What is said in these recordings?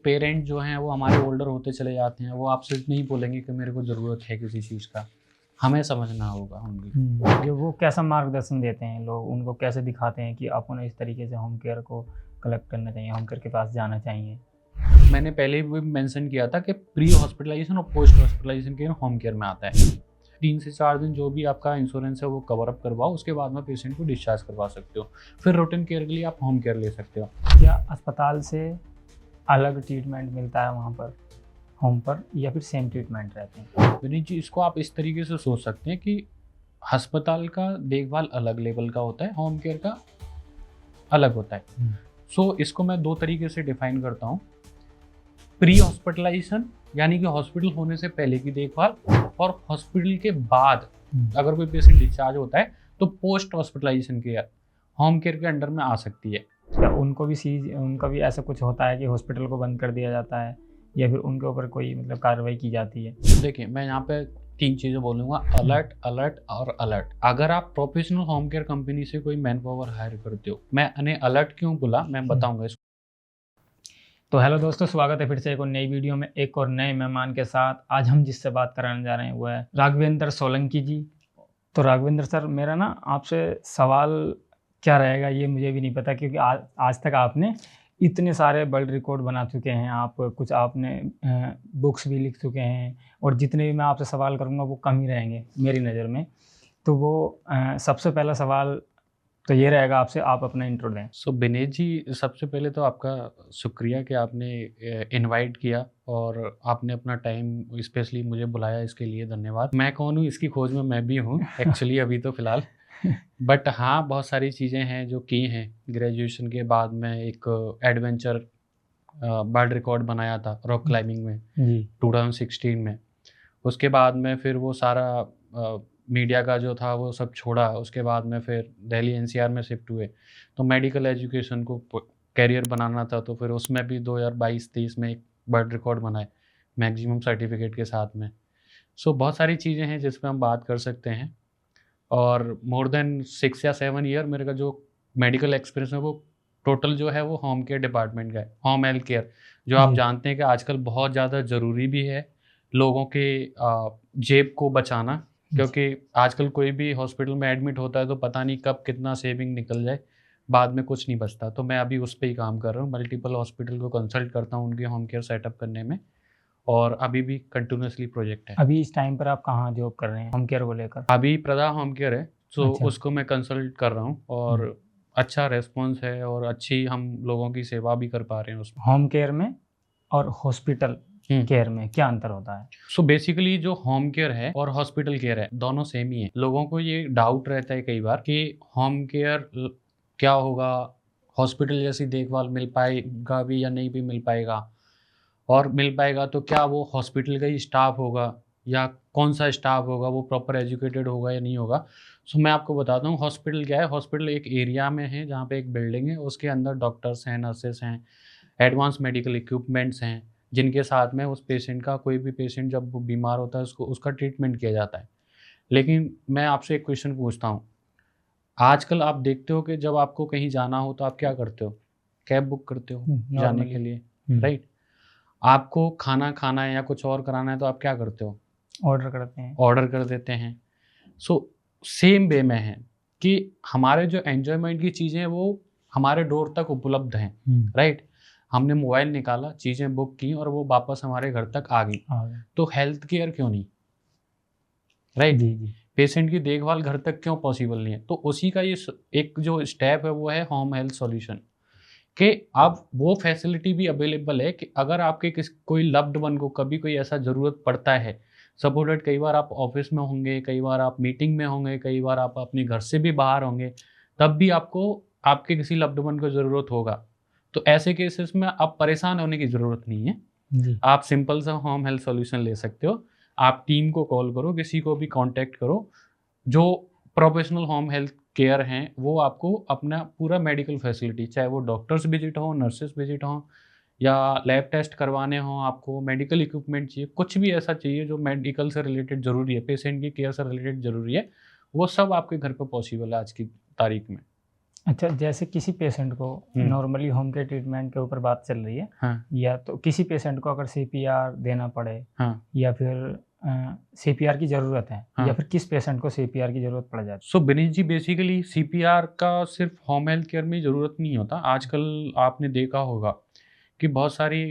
Parent जो हैं वो हमारे ओल्डर होते चले जाते हैं, वो आपसे नहीं बोलेंगे कि मेरे को ज़रूरत है किसी चीज़ का, हमें समझना होगा उनकी। जो वो कैसा मार्गदर्शन देते हैं, लोग उनको कैसे दिखाते हैं कि अपन इस तरीके से होम केयर को कलेक्ट करना चाहिए, होम केयर के पास जाना चाहिए। मैंने पहले भी मेंशन किया था कि प्री हॉस्पिटलाइजेशन और पोस्ट हॉस्पिटलाइजेशन के होम केयर में आता है। 3 से 4 दिन जो भी आपका इंश्योरेंस है वो कवर अप करवाओ, उसके बाद में पेशेंट को डिस्चार्ज करवा सकते हो। फिर रूटीन केयर के लिए आप होम केयर ले सकते हो। क्या अस्पताल से अलग ट्रीटमेंट मिलता है वहाँ पर होम पर, या फिर सेम ट्रीटमेंट रहते हैं? विनीत जी, इसको आप इस तरीके से सोच सकते हैं कि अस्पताल का देखभाल अलग लेवल का होता है, होम केयर का अलग होता है। सो इसको मैं 2 तरीके से डिफाइन करता हूँ। प्री हॉस्पिटलाइजेशन यानी कि हॉस्पिटल होने से पहले की देखभाल, और हॉस्पिटल के बाद अगर कोई पेशेंट डिस्चार्ज होता है तो post hospitalization care home care के अंडर में आ सकती है। क्या उनका भी ऐसा कुछ होता है कि हॉस्पिटल को बंद कर दिया जाता है, या फिर उनके ऊपर कोई मतलब कार्रवाई की जाती है? देखिए, मैं यहाँ पे 3 चीज़ें बोलूँगा, अलर्ट, अलर्ट और अलर्ट। अगर आप प्रोफेशनल होम केयर कंपनी से कोई मैन पावर हायर करते हो, मैंने अलर्ट क्यों बोला मैं बताऊँगा इसको। तो हेलो दोस्तों, स्वागत है फिर से एक और नई वीडियो में, एक और नए मेहमान के साथ। आज हम जिससे बात कराने जा रहे हैं वो है राघवेंद्र सोलंकी जी। तो राघवेंद्र सर, मेरा ना आपसे सवाल क्या रहेगा ये मुझे भी नहीं पता, क्योंकि आज तक आपने इतने सारे वर्ल्ड रिकॉर्ड बना चुके हैं, कुछ आपने बुक्स भी लिख चुके हैं, और जितने भी मैं आपसे सवाल करूँगा वो कम ही रहेंगे मेरी नज़र में। तो वो सबसे पहला सवाल तो ये रहेगा आपसे, आप अपना इंट्रो दें। सो विनीत जी, सबसे पहले तो आपका शुक्रिया कि आपने इनवाइट किया और आपने अपना टाइम स्पेशली मुझे बुलाया, इसके लिए धन्यवाद। मैं कौन हूँ इसकी खोज में मैं भी हूँ एक्चुअली अभी तो फ़िलहाल, बट हाँ, बहुत सारी चीज़ें हैं जो की हैं। ग्रेजुएशन के बाद में एक एडवेंचर वर्ल्ड रिकॉर्ड बनाया था रॉक क्लाइंबिंग में जी 2016 में। उसके बाद में फिर वो सारा मीडिया का जो था वो सब छोड़ा। उसके बाद में फिर दिल्ली एनसीआर में शिफ्ट हुए, तो मेडिकल एजुकेशन को कैरियर बनाना था, तो फिर उसमें भी 2022-23 में एक वर्ल्ड रिकॉर्ड बनाए मैक्सिमम सर्टिफिकेट के साथ में। सो बहुत सारी चीज़ें हैं जिस पे हम बात कर सकते हैं, और मोर देन 6 या 7 ईयर मेरे का जो मेडिकल एक्सपीरियंस है वो टोटल जो है वो होम केयर डिपार्टमेंट का है। होम हेल्थ केयर जो आप जी। जानते हैं कि आजकल बहुत ज़्यादा ज़रूरी भी है लोगों के जेब को बचाना, क्योंकि आजकल कोई भी हॉस्पिटल में एडमिट होता है तो पता नहीं कब कितना सेविंग निकल जाए, बाद में कुछ नहीं बचता। तो मैं अभी उस पे ही काम कर रहा हूँ, मल्टीपल हॉस्पिटल को कंसल्ट करता हूँ उनके होम केयर सेटअप करने में, और अभी भी कंटिन्यूसली प्रोजेक्ट है। अभी इस टाइम पर आप कहाँ जॉब कर रहे हैं होम केयर को लेकर? अभी प्रदा होम केयर है, तो अच्छा। उसको मैं कंसल्ट कर रहा हूँ, और अच्छा रेस्पॉन्स है और अच्छी हम लोगों की सेवा भी कर पा रहे हैं उसमें। होम केयर में और हॉस्पिटल केयर में क्या अंतर होता है? सो बेसिकली जो होम केयर है और हॉस्पिटल केयर है दोनों सेम ही है। लोगों को ये डाउट रहता है कई बार कि होम केयर क्या होगा, हॉस्पिटल जैसी देखभाल मिल पाएगा भी या नहीं भी मिल पाएगा, और मिल पाएगा तो क्या वो हॉस्पिटल का ही स्टाफ होगा या कौन सा स्टाफ होगा, वो प्रॉपर एजुकेटेड होगा या नहीं होगा। सो मैं आपको बताता हूँ हॉस्पिटल क्या है। हॉस्पिटल एक एरिया में है जहाँ पे एक बिल्डिंग है, उसके अंदर डॉक्टर्स हैं, नर्सेस हैं, एडवांस मेडिकल इक्विपमेंट्स हैं, जिनके साथ में उस पेशेंट का, कोई भी पेशेंट जब वो बीमार होता है उसको उसका ट्रीटमेंट किया जाता है। लेकिन मैं आपसे एक क्वेश्चन पूछता हूँ, आजकल आप देखते हो कि जब आपको कहीं जाना हो तो आप क्या करते हो? कैब बुक करते हो जाने के लिए, राइट? आपको खाना खाना है या कुछ और कराना है तो आप क्या करते हो? ऑर्डर करते हैं। ऑर्डर कर देते हैं। सो सेम वे में है कि हमारे जो एन्जॉयमेंट की चीज़ें हैं वो हमारे डोर तक उपलब्ध हैं, राइट? हमने मोबाइल निकाला, चीज़ें बुक की और वो वापस हमारे घर तक आ गई। तो हेल्थ केयर क्यों नहीं, राइट? जी जी। पेशेंट की देखभाल घर तक क्यों पॉसिबल नहीं है? तो उसी का ये एक जो स्टेप है वो है होम हेल्थ सॉल्यूशन, कि अब वो फैसिलिटी भी अवेलेबल है कि अगर आपके कोई लव्ड वन को कभी कोई ऐसा ज़रूरत पड़ता है, सपोज दैट कई बार आप ऑफिस में होंगे, कई बार आप मीटिंग में होंगे, कई बार आप अपने घर से भी बाहर होंगे, तब भी आपको आपके किसी लव्ड वन को ज़रूरत होगा। तो ऐसे केसेस में आप परेशान होने की ज़रूरत नहीं है। जी। आप सिंपल सा होम हेल्थ सॉल्यूशन ले सकते हो। आप टीम को कॉल करो, किसी को भी कॉन्टैक्ट करो, जो प्रोफेशनल होम हेल्थ केयर हैं, वो आपको अपना पूरा मेडिकल फैसिलिटी, चाहे वो डॉक्टर्स विजिट हो, नर्सेस विजिट हो, या लैब टेस्ट करवाने हों, आपको मेडिकल इक्विपमेंट चाहिए, कुछ भी ऐसा चाहिए जो मेडिकल से रिलेटेड ज़रूरी है, पेशेंट की केयर से रिलेटेड ज़रूरी है, वो सब आपके घर पे पॉसिबल है आज की तारीख में। अच्छा, जैसे किसी पेशेंट को नॉर्मली होम केयर ट्रीटमेंट के ऊपर बात चल रही है, हाँ या तो किसी पेशेंट को अगर सीपीआर देना पड़े, हाँ या फिर सीपीआर की ज़रूरत है, हाँ। या फिर किस पेशेंट को सीपीआर की ज़रूरत पड़ जाती सो बिनीत जी, बेसिकली सीपीआर का सिर्फ होम हेल्थ केयर में ज़रूरत नहीं होता। आजकल आपने देखा होगा कि बहुत सारी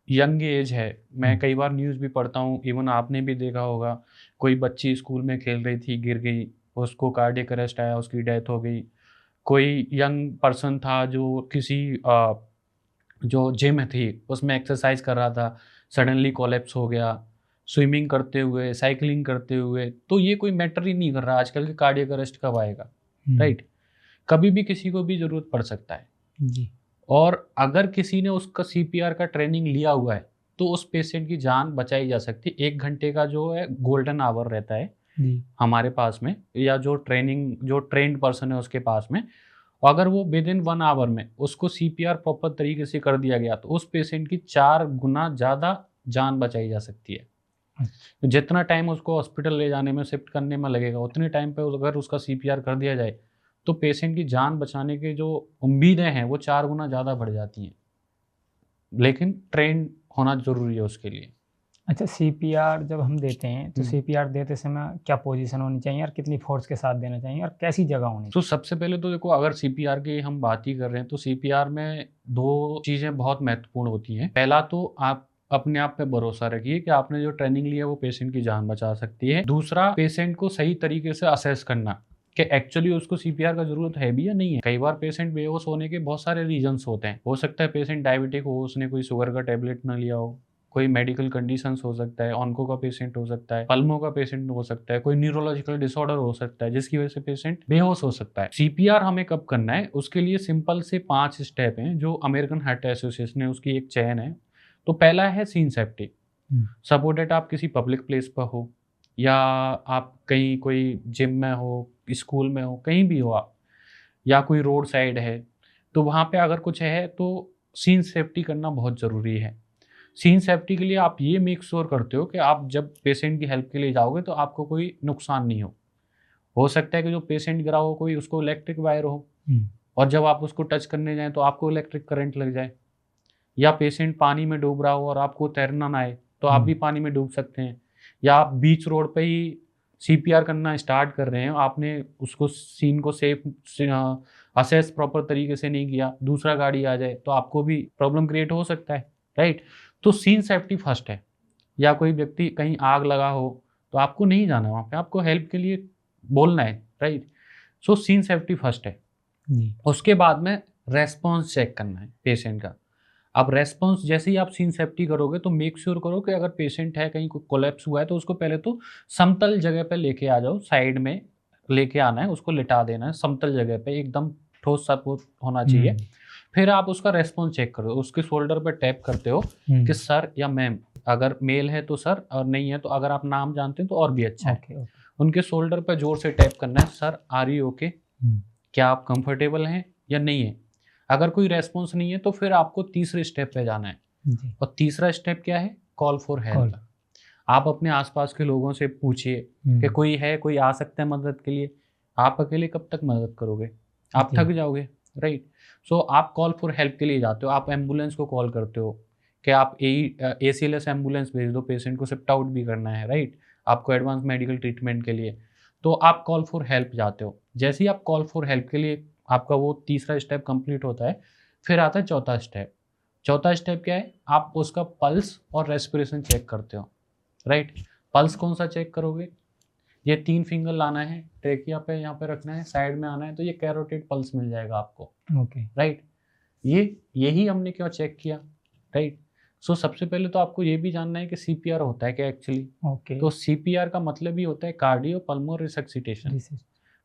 यंग एज है, मैं कई बार न्यूज़ भी पढ़ता हूँ, इवन आपने भी देखा होगा, कोई बच्ची स्कूल में खेल रही थी, गिर गई, उसको कार्डियक अरेस्ट आया, उसकी डेथ हो गई। कोई यंग पर्सन था जो किसी जो जिम थी उसमें एक्सरसाइज कर रहा था, सडनली कोलैप्स हो गया, स्विमिंग करते हुए, साइकिलिंग करते हुए। तो ये कोई मैटर ही नहीं कर रहा आजकल के कार्डियक अरेस्ट कब आएगा, राइट? कभी भी किसी को भी ज़रूरत पड़ सकता है जी। और अगर किसी ने उसका सीपीआर का ट्रेनिंग लिया हुआ है तो उस पेशेंट की जान बचाई जा सकती है। 1 घंटे का जो है गोल्डन आवर रहता है जी। हमारे पास में, या जो ट्रेंड पर्सन है उसके पास में, अगर वो विद इन 1 आवर में उसको सीपीआर प्रॉपर तरीके से कर दिया गया तो उस पेशेंट की 4 गुना ज़्यादा जान बचाई जा सकती है। तो जितना टाइम उसको हॉस्पिटल ले जाने में, शिफ्ट करने में लगेगा, उतने टाइम पे अगर उसका सीपीआर कर दिया जाए तो पेशेंट की जान बचाने के जो उम्मीदें हैं वो 4 गुना ज़्यादा बढ़ जाती हैं। लेकिन ट्रेंड होना ज़रूरी है उसके लिए। अच्छा, सीपीआर जब हम देते हैं तो हम्म। सीपीआर देते समय क्या पोजीशन होनी चाहिए और कितनी फोर्स के साथ देना चाहिए और कैसी जगह होनी तो सबसे पहले तो देखो, अगर सीपीआर की हम बात ही कर रहे हैं तो सीपीआर में 2 चीज़ें बहुत महत्वपूर्ण होती हैं। पहला तो आप अपने आप पे भरोसा रखिए कि आपने जो ट्रेनिंग ली है वो पेशेंट की जान बचा सकती है। दूसरा, पेशेंट को सही तरीके से असेस करना कि एक्चुअली उसको सीपीआर का ज़रूरत है भी या नहीं है। कई बार पेशेंट बेहोश होने के बहुत सारे रीजंस होते हैं। हो सकता है पेशेंट डायबिटिक हो, उसने कोई शुगर का टैबलेट ना लिया हो, कोई मेडिकल कंडीशंस हो सकता है, ऑन्को का पेशेंट हो सकता है, पल्मो का पेशेंट हो सकता है, कोई न्यूरोलॉजिकल डिसऑर्डर हो सकता है जिसकी वजह से पेशेंट बेहोश हो सकता है। सीपीआर हमें कब करना है, उसके लिए सिंपल से 5 स्टेप हैं जो अमेरिकन हार्ट एसोसिएशन है, उसकी एक चेन है। तो पहला है सीन सेफ्टी। सपोज दैट आप किसी पब्लिक प्लेस पर हो, या आप कहीं कोई जिम में हो, स्कूल में हो, कहीं भी हो आप, या कोई रोड साइड है, तो वहाँ पे अगर कुछ है तो सीन सेफ्टी करना बहुत ज़रूरी है। सीन सेफ्टी के लिए आप ये मेक श्योर करते हो कि आप जब पेशेंट की हेल्प के लिए जाओगे तो आपको कोई नुकसान नहीं हो सकता है कि जो पेशेंट गिरा हो कोई, उसको इलेक्ट्रिक वायर हो और जब आप उसको टच करने जाएं तो आपको इलेक्ट्रिक करंट लग जाए, या पेशेंट पानी में डूब रहा हो और आपको तैरना ना आए तो आप भी पानी में डूब सकते हैं, या आप बीच रोड पे ही सीपीआर करना स्टार्ट कर रहे हैं, आपने उसको सीन को सेफ असेस प्रॉपर तरीके से नहीं किया, दूसरा गाड़ी आ जाए तो आपको भी प्रॉब्लम क्रिएट हो सकता है, राइट? तो सीन सेफ्टी फर्स्ट है। या कोई व्यक्ति कहीं आग लगा हो तो आपको नहीं जाना वहाँ पे, आपको हेल्प के लिए बोलना है, right? So scene safety first है। उसके बाद में रेस्पॉन्स चेक करना है पेशेंट का। अब रेस्पॉन्स जैसे ही आप सीन सेफ्टी करोगे तो मेक श्योर करो कि अगर पेशेंट है कहीं कोलैप्स हुआ है तो उसको पहले तो समतल जगह पे लेके आ जाओ, साइड में लेके आना है, उसको लिटा देना है समतल जगह पे, एकदम ठोस सपोर्ट होना चाहिए। फिर आप उसका रेस्पॉन्स चेक करो, उसके शोल्डर पे टैप करते हो कि सर या मैम, अगर मेल है तो सर, और नहीं है तो अगर आप नाम जानते हैं तो और भी अच्छा है। उनके शोल्डर पे जोर से टैप करना है, सर आर यू ओके, क्या आप कंफर्टेबल हैं या नहीं है। अगर कोई रेस्पॉन्स नहीं है तो फिर आपको तीसरे स्टेप पे जाना है। और तीसरा स्टेप क्या है? Call for help. आप अपने आसपास के लोगों से पूछिए कि कोई है, कोई आ सकता है मदद के लिए। आप अकेले कब तक मदद करोगे, आप थक जाओगे, राइट? सो आप कॉल फॉर हेल्प के लिए जाते हो, आप एम्बुलेंस को कॉल करते हो कि आप ACLS एम्बुलेंस भेज दो, पेशेंट को शिफ्ट आउट भी करना है, राइट? आपको एडवांस मेडिकल ट्रीटमेंट के लिए, तो आप कॉल फॉर हेल्प जाते हो। जैसे ही आप कॉल फॉर हेल्प के लिए, आपका वो तीसरा स्टेप कंप्लीट होता है, फिर आता है चौथा स्टेप। चौथा स्टेप क्या है? आप उसका पल्स और रेस्पिरेशन चेक करते हो, राइट? पल्स कौन सा चेक करोगे? ये 3 फिंगर लाना है, ट्रेकिया पे यहाँ पे रखना है, साइड में आना है, तो ये कैरोटिड पल्स मिल जाएगा आपको, ओके, राइट? यही हमने क्यों चेक किया, राइट? सो सबसे पहले तो आपको ये भी जानना है कि सीपीआर होता है क्या एक्चुअली। तो सीपीआर का मतलब ही होता है कार्डियो पल्मोनरी रिसक्सिटेशन।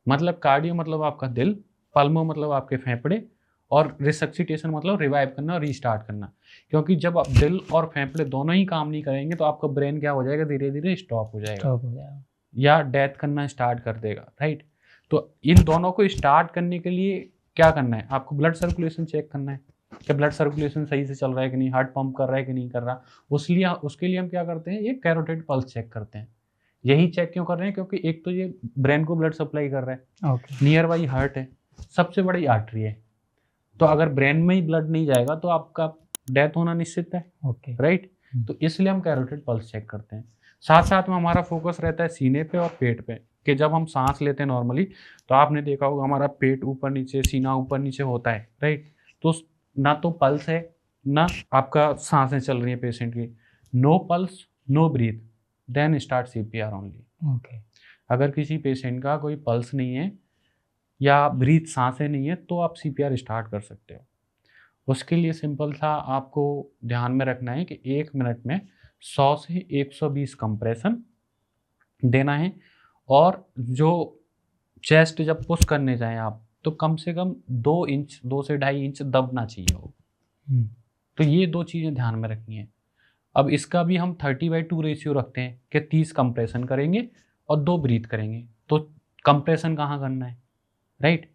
मतलब कार्डियो मतलब आपका दिल, पल्मो मतलब आपके फेफड़े, और रिसक्सिटेशन मतलब रिवाइव करना और रीस्टार्ट करना। क्योंकि जब आप दिल और फेफड़े दोनों ही काम नहीं करेंगे तो आपका ब्रेन क्या हो जाएगा, धीरे धीरे स्टॉप हो जाएगा या डेथ करना स्टार्ट कर देगा, राइट? तो इन दोनों को स्टार्ट करने के लिए क्या करना है? आपको ब्लड सर्कुलेशन चेक करना है कि ब्लड सर्कुलेशन सही से चल रहा है कि नहीं, हार्ट पंप कर रहा है कि नहीं कर रहा। उसके लिए हम क्या करते हैं, ये कैरोटिड पल्स चेक करते हैं। यही चेक क्यों कर रहे हैं? क्योंकि एक तो ये ब्रेन को ब्लड सप्लाई कर रहा है, नियर बाई हार्ट है, सबसे बड़ी आर्टरी है। तो अगर ब्रेन में ही ब्लड नहीं जाएगा तो आपका डेथ होना निश्चित है। ओके। राइट। तो इसलिए हम कैरोटिड पल्स चेक करते हैं। साथ साथ में हमारा फोकस रहता है सीने पे और पेट पे, कि जब हम सांस लेते हैं नॉर्मली तो आपने देखा होगा हमारा पेट ऊपर नीचे, सीना ऊपर नीचे होता है। राइट। तो ना तो पल्स है ना आपका सांसें चल रही है पेशेंट की। No pulse, no breath, then start CPR only. Okay. अगर किसी पेशेंट का कोई पल्स नहीं है या ब्रीथ, सांसें नहीं है, तो आप CPR स्टार्ट कर सकते हो। उसके लिए सिंपल सा आपको ध्यान में रखना है कि 1 मिनट में 100 से 120 कंप्रेशन देना है। और जो चेस्ट जब पुश करने जाएं आप, तो कम से कम 2 इंच, 2 से 2.5 इंच दबना चाहिए वो। तो ये 2 चीज़ें ध्यान में रखनी है। अब इसका भी हम 30/2 रेशियो रखते हैं कि 30 कंप्रेशन करेंगे और 2 ब्रीथ करेंगे। तो कंप्रेशन कहाँ करना है? राइट।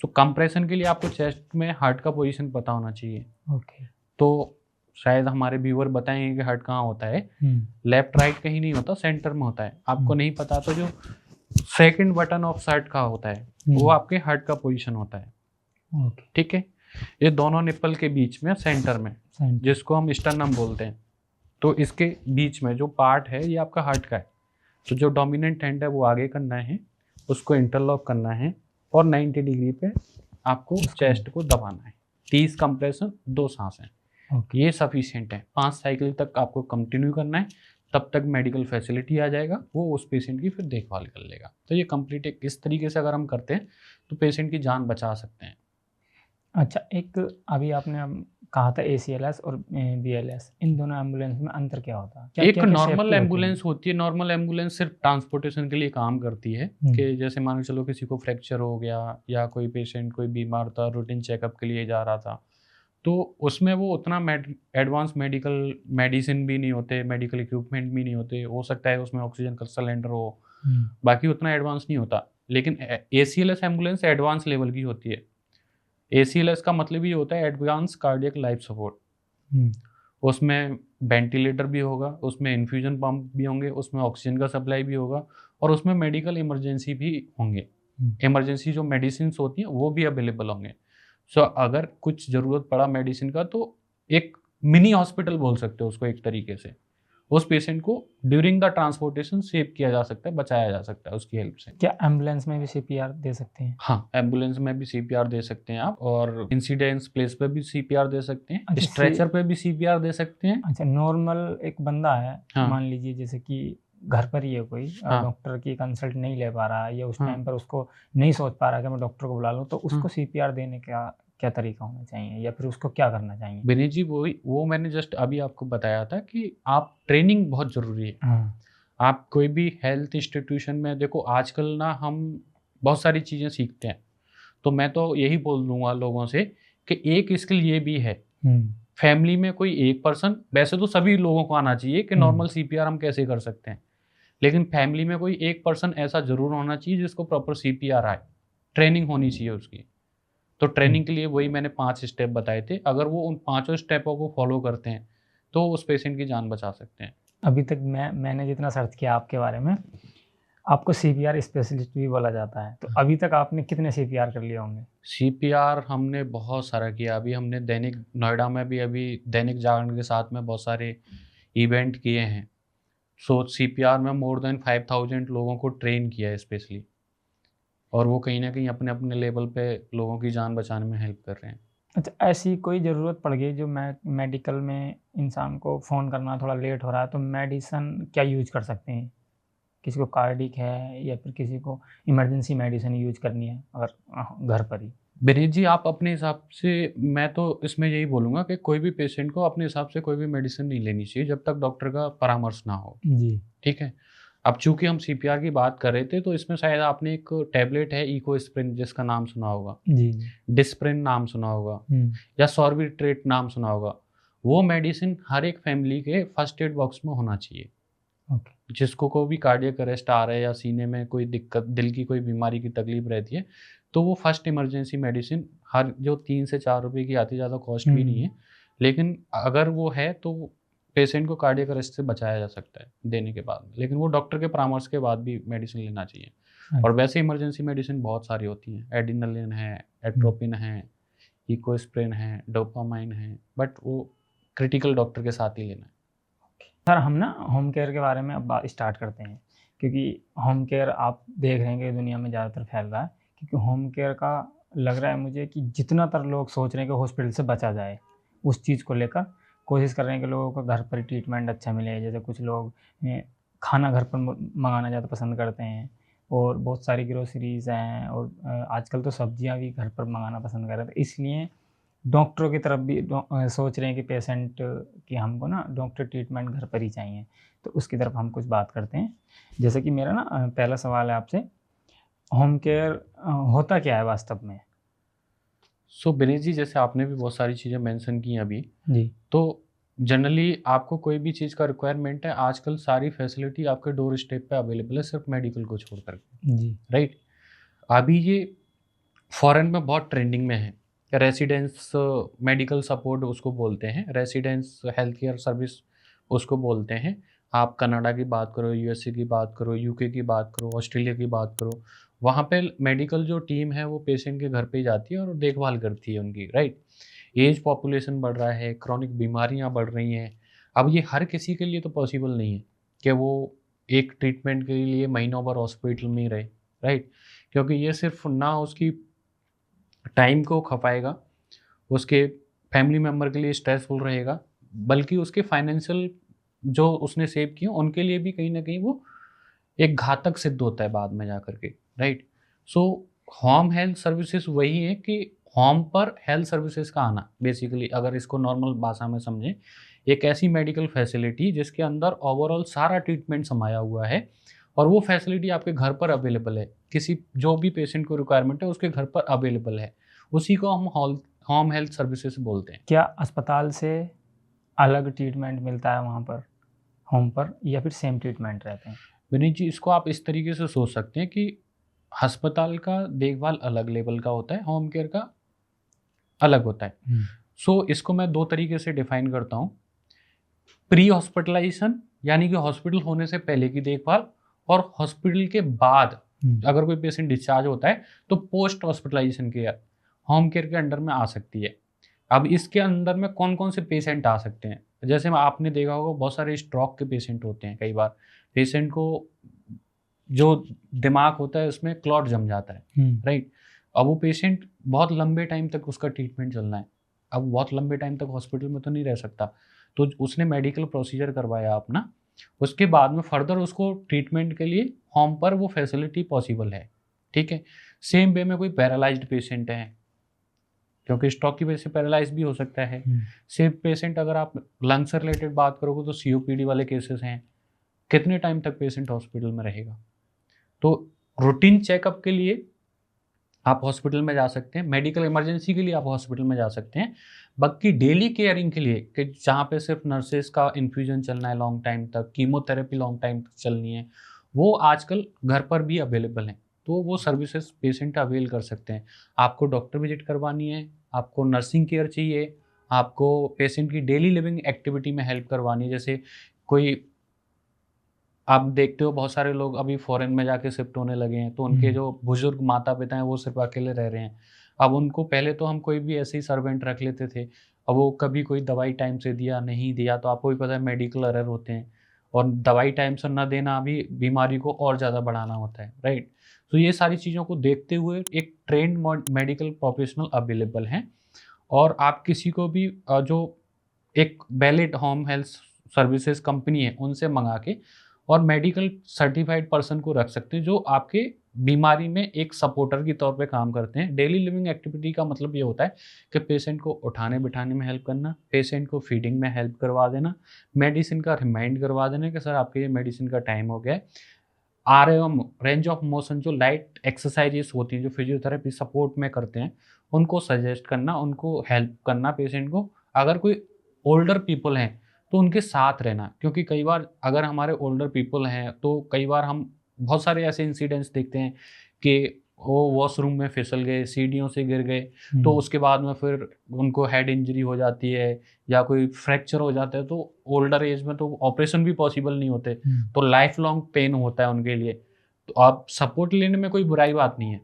सो कंप्रेशन के लिए आपको चेस्ट में हार्ट का पोजीशन पता होना चाहिए। ओके। तो शायद हमारे व्यूअर बताएंगे कि हार्ट कहाँ होता है। लेफ्ट राइट कहीं नहीं होता, सेंटर में होता है। आपको नहीं पता तो जो सेकंड बटन ऑफ हार्ट का होता है वो आपके हार्ट का पोजीशन होता है। ओके। ठीक है। ये दोनों निप्पल के बीच में, सेंटर में, जिसको हम स्टर्नम बोलते हैं, तो इसके बीच में जो पार्ट है ये आपका हार्ट का है। तो जो डोमिनेंट हैंड है वो आगे करना है, उसको इंटरलॉक करना है और 90 डिग्री पे आपको चेस्ट को दबाना है। 30 कंप्रेशन, 2 सांसें, ये सफिशिएंट है। 5 साइकिल तक आपको कंटिन्यू करना है, तब तक मेडिकल फैसिलिटी आ जाएगा, वो उस पेशेंट की फिर देखभाल कर लेगा। तो ये कंप्लीट एक इस तरीके से अगर हम करते हैं तो पेशेंट की जान बचा सकते हैं। अच्छा, एक अभी आपने कहा था ACLS और BLS, इन दोनों एम्बुलेंस में अंतर क्या होता है? एक नॉर्मल एम्बुलेंस होती है। नॉर्मल एम्बुलेंस सिर्फ ट्रांसपोर्टेशन के लिए काम करती है, कि जैसे मान के चलो किसी को फ्रैक्चर हो गया या कोई पेशेंट कोई बीमार था, रूटीन चेकअप के लिए जा रहा था, तो उसमें वो उतना एडवांस मेडिकल मेडिसिन भी नहीं होते, मेडिकल इक्विपमेंट भी नहीं होते। हो सकता है उसमें ऑक्सीजन का सिलेंडर हो, बाकी उतना एडवांस नहीं होता। लेकिन ACLS एम्बुलेंस एडवांस लेवल की होती है। ACLS का मतलब ये होता है एडवांस कार्डियक लाइफ सपोर्ट। उसमें वेंटिलेटर भी होगा, उसमें इन्फ्यूजन पंप भी होंगे, उसमें ऑक्सीजन का सप्लाई भी होगा और उसमें मेडिकल इमरजेंसी भी होंगे। इमरजेंसी जो मेडिसिन होती हैं वो भी अवेलेबल होंगे। सो अगर कुछ ज़रूरत पड़ा मेडिसिन का तो एक मिनी हॉस्पिटल बोल सकते हो उसको एक तरीके से। उस पेशेंट को ड्यूरिंग द ट्रांसपोर्टेशन सेव किया जा सकता है, बचाया जा सकता है उसकी हेल्प से। क्या एम्बुलेंस में भी CPR दे सकते हैं? हाँ, एम्बुलेंस में भी CPR दे सकते हैं आप, और इंसिडेंस प्लेस पे भी CPR दे सकते हैं। अच्छा, स्ट्रेचर पे भी CPR दे सकते हैं। अच्छा, नॉर्मल एक बंदा है, हाँ। मान लीजिए जैसे कि घर पर ही है कोई, हाँ। डॉक्टर की कंसल्ट नहीं ले पा रहा है या उस हाँ। टाइम पर उसको नहीं सोच पा रहा कि मैं डॉक्टर को बुला लूँ, तो उसको CPR देने का क्या तरीका होना चाहिए या फिर उसको क्या करना चाहिए? विनीत जी, वो मैंने जस्ट अभी आपको बताया था कि आप ट्रेनिंग बहुत ज़रूरी है। हाँ। आप कोई भी हेल्थ इंस्टीट्यूशन में देखो, आजकल ना हम बहुत सारी चीज़ें सीखते हैं, तो मैं तो यही बोल दूंगा लोगों से कि एक स्किल ये भी है, फैमिली में कोई एक पर्सन, वैसे तो सभी लोगों को आना चाहिए कि नॉर्मल CPR हम कैसे कर सकते हैं, लेकिन फैमिली में कोई एक पर्सन ऐसा ज़रूर होना चाहिए जिसको प्रॉपर CPR आए, ट्रेनिंग होनी चाहिए उसकी। तो ट्रेनिंग के लिए वही मैंने 5 स्टेप बताए थे, अगर वो उन 5 स्टेपों को फॉलो करते हैं तो उस पेशेंट की जान बचा सकते हैं। अभी तक मैंने जितना सर्च किया आपके बारे में, आपको CPR स्पेशलिस्ट भी बोला जाता है, तो अभी तक आपने कितने CPR कर लिए होंगे? CPR हमने बहुत सारा किया। अभी हमने दैनिक नोएडा में भी अभी दैनिक जागरण के साथ में बहुत सारे इवेंट किए हैं। सो CPR में मोर देन 5000 लोगों को ट्रेन किया है स्पेशली, और वो कहीं ना कहीं अपने अपने लेवल पे लोगों की जान बचाने में हेल्प कर रहे हैं। अच्छा, ऐसी कोई ज़रूरत पड़ गई जो मेडिकल में इंसान को फ़ोन करना थोड़ा लेट हो रहा है, तो मेडिसन क्या यूज कर सकते हैं? किसी को कार्डिक है या फिर किसी को इमरजेंसी मेडिसिन यूज करनी है अगर घर पर ही? विनीत जी, आप अपने हिसाब से, मैं तो इसमें यही बोलूँगा कि कोई भी पेशेंट को अपने हिसाब से कोई भी मेडिसिन नहीं लेनी चाहिए जब तक डॉक्टर का परामर्श ना हो। जी। ठीक है। अब चूंकि हम CPR की बात कर रहे थे तो इसमें शायद आपने एक टैबलेट है इकोस्प्रिन, जिसका नाम सुना होगा। जी। डिस्प्रिन नाम सुना होगा, या सॉर्बिट्रेट नाम सुना होगा। वो मेडिसिन हर एक फैमिली के फर्स्ट एड बॉक्स में होना चाहिए। ओके। जिसको कोई भी कार्डियक अरेस्ट आ रहा है या सीने में कोई दिक्कत, दिल की कोई बीमारी की तकलीफ रहती है, तो वो फर्स्ट इमरजेंसी मेडिसिन हर, जो 3 से 4 रुपए की आती, ज़्यादा कॉस्ट भी नहीं है, लेकिन अगर वो है तो पेशेंट को कार्डियक अरेस्ट से बचाया जा सकता है देने के बाद, लेकिन वो डॉक्टर के परामर्श के बाद भी मेडिसिन लेना चाहिए। और वैसे इमरजेंसी मेडिसिन बहुत सारी होती हैं, एडिनलिन है, एट्रोपिन है, इकोस्प्रिन है, डोपामाइन है, बट वो क्रिटिकल डॉक्टर के साथ ही लेना है। सर हम ना होम केयर के बारे में अब बात स्टार्ट करते हैं, क्योंकि होम केयर आप देख रहे हैं कि दुनिया में ज़्यादातर फैल रहा है। क्योंकि होम केयर का लग रहा है मुझे कि जितना तर लोग सोच रहे हैं कि हॉस्पिटल से बचा जाए, उस चीज़ को लेकर कोशिश कर रहे हैं कि लोगों को घर पर ही ट्रीटमेंट अच्छा मिले। जैसे कुछ लोग खाना घर पर मंगाना ज़्यादा पसंद करते हैं, और बहुत सारी ग्रोसरीज़ हैं, और आजकल तो सब्जियां भी घर पर मंगाना पसंद कर रहे हैं। तो इसलिए डॉक्टरों की तरफ भी सोच रहे हैं कि पेशेंट कि हमको ना डॉक्टर ट्रीटमेंट घर पर ही चाहिए। तो उसकी तरफ हम कुछ बात करते हैं। जैसे कि मेरा ना पहला सवाल है आपसे, होम केयर होता क्या है वास्तव में? सो विनीत जी, जैसे आपने भी बहुत सारी चीज़ें मेंशन की अभी, जी। तो जनरली आपको कोई भी चीज़ का रिक्वायरमेंट है, आजकल सारी फैसिलिटी आपके डोर स्टेप पे अवेलेबल है, सिर्फ मेडिकल को छोड़ कर, जी। राइट। अभी ये फॉरेन में बहुत ट्रेंडिंग में है, रेसिडेंस मेडिकल सपोर्ट उसको बोलते हैं, रेसिडेंस हेल्थ केयर सर्विस उसको बोलते हैं। आप कनाडा की बात करो, यूएसए की बात करो, यूके की बात करो, ऑस्ट्रेलिया की बात करो, वहाँ पे मेडिकल जो टीम है वो पेशेंट के घर पे ही जाती है और देखभाल करती है उनकी, राइट। एज पॉपुलेशन बढ़ रहा है, क्रॉनिक बीमारियाँ बढ़ रही हैं। अब ये हर किसी के लिए तो पॉसिबल नहीं है कि वो एक ट्रीटमेंट के लिए महीनों भर हॉस्पिटल में ही रहे, राइट। क्योंकि ये सिर्फ ना उसकी टाइम को खपाएगा, उसके फैमिली मेम्बर के लिए स्ट्रेसफुल रहेगा, बल्कि उसके फाइनेंशियल जो उसने सेव किए उनके लिए भी कहीं न कहीं वो एक घातक सिद्ध होता है बाद में जा कर के, right. So home health services वही है कि होम पर हेल्थ सर्विसेज का आना, बेसिकली अगर इसको नॉर्मल भाषा में समझें, एक ऐसी मेडिकल फैसिलिटी जिसके अंदर ओवरऑल सारा ट्रीटमेंट समाया हुआ है और वो फैसिलिटी आपके घर पर अवेलेबल है, किसी जो भी पेशेंट को रिक्वायरमेंट है उसके घर पर अवेलेबल है, उसी को हम होम हेल्थ सर्विसेज बोलते हैं। क्या अस्पताल से अलग ट्रीटमेंट मिलता है वहाँ पर, होम पर, या फिर सेम ट्रीटमेंट रहते हैं? विनीत जी, इसको आप इस तरीके से सोच सकते हैं कि अस्पताल का देखभाल अलग लेवल का होता है, होम केयर का अलग होता है। सो इसको मैं दो तरीके से डिफाइन करता हूँ, प्री हॉस्पिटलाइजेशन यानी कि हॉस्पिटल होने से पहले की देखभाल, और हॉस्पिटल के बाद अगर कोई पेशेंट डिस्चार्ज होता है तो post hospitalization care home care के अंडर में आ सकती है। अब इसके अंदर में कौन कौन से पेशेंट आ सकते हैं, जैसे आपने देखा होगा बहुत सारे स्ट्रोक के पेशेंट होते हैं, कई बार पेशेंट को जो दिमाग होता है उसमें क्लॉट जम जाता है, राइट। अब वो पेशेंट बहुत लंबे टाइम तक उसका ट्रीटमेंट चलना है, अब बहुत लंबे टाइम तक हॉस्पिटल में तो नहीं रह सकता, तो उसने मेडिकल प्रोसीजर करवाया अपना, उसके बाद में फर्दर उसको ट्रीटमेंट के लिए होम पर वो फैसिलिटी पॉसिबल है, ठीक है। सेम वे में कोई पैरालाइज्ड पेशेंट है, क्योंकि स्ट्रोक की वजह से पैरालाइज भी हो सकता है। सेम पेशेंट अगर आप लंग से रिलेटेड बात करोगे तो सीओपीडी वाले केसेस हैं, कितने टाइम तक पेशेंट हॉस्पिटल में रहेगा। तो रूटीन चेकअप के लिए आप हॉस्पिटल में जा सकते हैं, मेडिकल इमरजेंसी के लिए आप हॉस्पिटल में जा सकते हैं, बाकी डेली केयरिंग के लिए कि जहाँ पे सिर्फ नर्सेज का इन्फ्यूजन चलना है लॉन्ग टाइम तक, कीमोथेरेपी लॉन्ग टाइम तक चलनी है, वो आजकल घर पर भी अवेलेबल हैं, तो वो सर्विसेज पेशेंट अवेल कर सकते हैं। आपको डॉक्टर विजिट करवानी है, आपको नर्सिंग केयर चाहिए, आपको पेशेंट की डेली लिविंग एक्टिविटी में हेल्प करवानी है, जैसे कोई आप देखते हो बहुत सारे लोग अभी फॉरेन में जाके शिफ्ट होने लगे हैं, तो उनके जो बुजुर्ग माता पिता हैं वो सिर्फ अकेले रह रहे हैं। अब उनको पहले तो हम कोई भी ऐसे ही सर्वेंट रख लेते थे, अब वो कभी कोई दवाई टाइम से दिया नहीं दिया, तो आपको भी पता है मेडिकल एरर होते हैं, और दवाई टाइम से न देना भी बीमारी को और ज़्यादा बढ़ाना होता है, राइट। तो ये सारी चीज़ों को देखते हुए एक ट्रेंड मेडिकल प्रोफेशनल अवेलेबल हैं, और आप किसी को भी जो एक valid home health services company है उनसे मंगा के और मेडिकल सर्टिफाइड पर्सन को रख सकते हैं, जो आपके बीमारी में एक सपोर्टर के तौर पे काम करते हैं। डेली लिविंग एक्टिविटी का मतलब ये होता है कि पेशेंट को उठाने बिठाने में हेल्प करना, पेशेंट को फीडिंग में हेल्प करवा देना, मेडिसिन का रिमाइंड करवा देना कि सर आपके ये मेडिसिन का टाइम हो गया है। आरएम रेंज ऑफ मोशन जो लाइट एक्सरसाइजेस होती हैं जो फिजियोथेरेपी सपोर्ट में करते हैं, उनको सजेस्ट करना, उनको हेल्प करना पेशेंट को। अगर कोई ओल्डर पीपल हैं तो उनके साथ रहना, क्योंकि कई बार अगर हमारे ओल्डर पीपल हैं तो कई बार हम बहुत सारे ऐसे इंसिडेंट्स देखते हैं कि वो वॉशरूम में फिसल गए, सीढ़ियों से गिर गए, तो उसके बाद में फिर उनको हेड इंजरी हो जाती है या कोई फ्रैक्चर हो जाता है, तो ओल्डर एज में तो ऑपरेशन भी पॉसिबल नहीं होते, तो लाइफ लॉन्ग पेन होता है उनके लिए। तो आप सपोर्ट लेने में कोई बुराई बात नहीं है,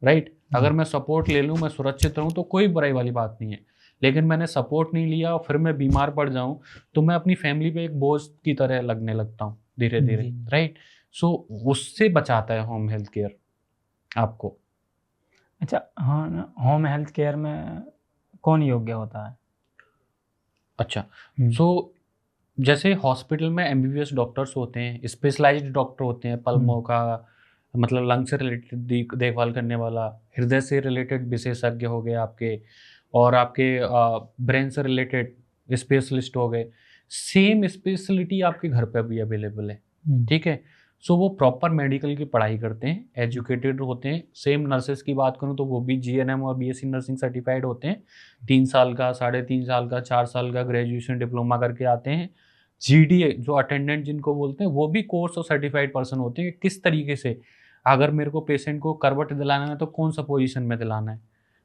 राइट। अगर मैं सपोर्ट ले लूँ, मैं सुरक्षित रहूँ, तो कोई बुराई वाली बात नहीं है। लेकिन मैंने सपोर्ट नहीं लिया और फिर मैं बीमार पड़ जाऊँ, तो मैं अपनी फैमिली पे एक बोझ की तरह लगने लगता हूँ धीरे धीरे, जी। राइट। सो उससे बचाता है होम हेल्थ केयर आपको। अच्छा, हाँ ना, होम हेल्थ केयर में कौन योग्य होता है? अच्छा, हुँ, सो जैसे हॉस्पिटल में एमबीबीएस डॉक्टर्स होते हैं, स्पेशलाइज्ड डॉक्टर होते हैं, हुँ, पल्मों का मतलब लंग से रिलेटेड देखभाल करने वाला, हृदय से रिलेटेड विशेषज्ञ हो गए आपके, और आपके ब्रेन से रिलेटेड स्पेशलिस्ट हो गए। सेम स्पेशलिटी आपके घर पे भी अवेलेबल है, हुँ, ठीक है। सो वो प्रॉपर मेडिकल की पढ़ाई करते हैं, एजुकेटेड होते हैं। सेम नर्सेस की बात करूँ तो वो भी जीएनएम और बीएससी नर्सिंग सर्टिफाइड होते हैं। 3 साल का, 3.5 साल का, 4 साल का ग्रेजुएशन डिप्लोमा करके आते हैं। जीडीए जो अटेंडेंट जिनको बोलते हैं, वो भी कोर्स और सर्टिफाइड पर्सन होते हैं कि किस तरीके से, अगर मेरे को पेशेंट को करवट दिलाना है तो कौन सा पोजीशन में दिलाना है,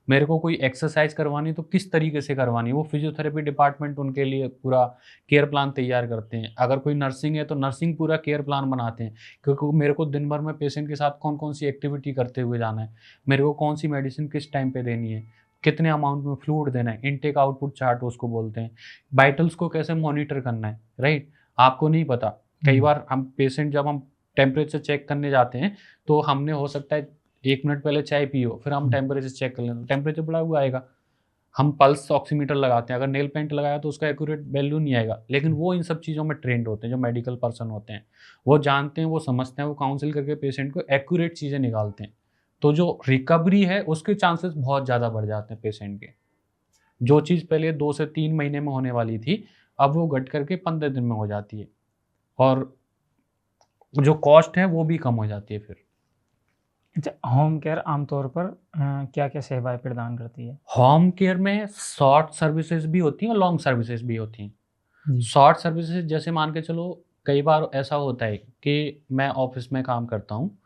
मेरे को कोई एक्सरसाइज करवानी है तो किस तरीके से करवानी है। वो फिजियोथेरेपी डिपार्टमेंट उनके लिए पूरा केयर प्लान तैयार करते हैं। अगर कोई नर्सिंग है तो नर्सिंग पूरा केयर प्लान बनाते हैं, क्योंकि मेरे को दिन भर में पेशेंट के साथ कौन कौन सी एक्टिविटी करते हुए जाना है, मेरे को कौन सी मेडिसिन किस टाइम पे देनी है, कितने अमाउंट में फ्लूइड देना है, इनटेक आउटपुट चार्ट उसको बोलते हैं, वाइटल्स को कैसे मॉनिटर करना है, राइट। आपको नहीं पता, कई हुँ, बार हम पेशेंट जब हम टेम्परेचर चेक करने जाते हैं, तो हमने हो सकता है 1 मिनट पहले चाय पी हो, फिर हम हुँ, टेम्परेचर चेक कर लें तो टेम्परेचर बढ़ा हुआ आएगा। हम पल्स ऑक्सीमीटर लगाते हैं, अगर नेल पेंट लगाया तो उसका एक्यूरेट वैल्यू नहीं आएगा, लेकिन वो इन सब चीज़ों में ट्रेंड होते हैं, जो मेडिकल पर्सन होते हैं। वो जानते हैं, वो समझते हैं, वो काउंसिल करके पेशेंट को एक्यूरेट चीज़ें निकालते हैं। तो जो रिकवरी है उसके चांसेस बहुत ज़्यादा बढ़ जाते हैं पेशेंट के। जो चीज़ पहले 2 से 3 महीने में होने वाली थी, अब वो घट करके 15 दिन में हो जाती है, और जो कॉस्ट है वो भी कम हो जाती है फिर। अच्छा, होम केयर आमतौर पर क्या-क्या सेवाएँ प्रदान करती है? होम केयर में शॉर्ट सर्विसेज भी होती हैं और लॉन्ग सर्विसेज भी होती हैं। जी। शॉर्ट सर्विसेज जैसे मान के चलो, कई बार ऐसा होता है कि मैं ऑफिस में काम करता हूँ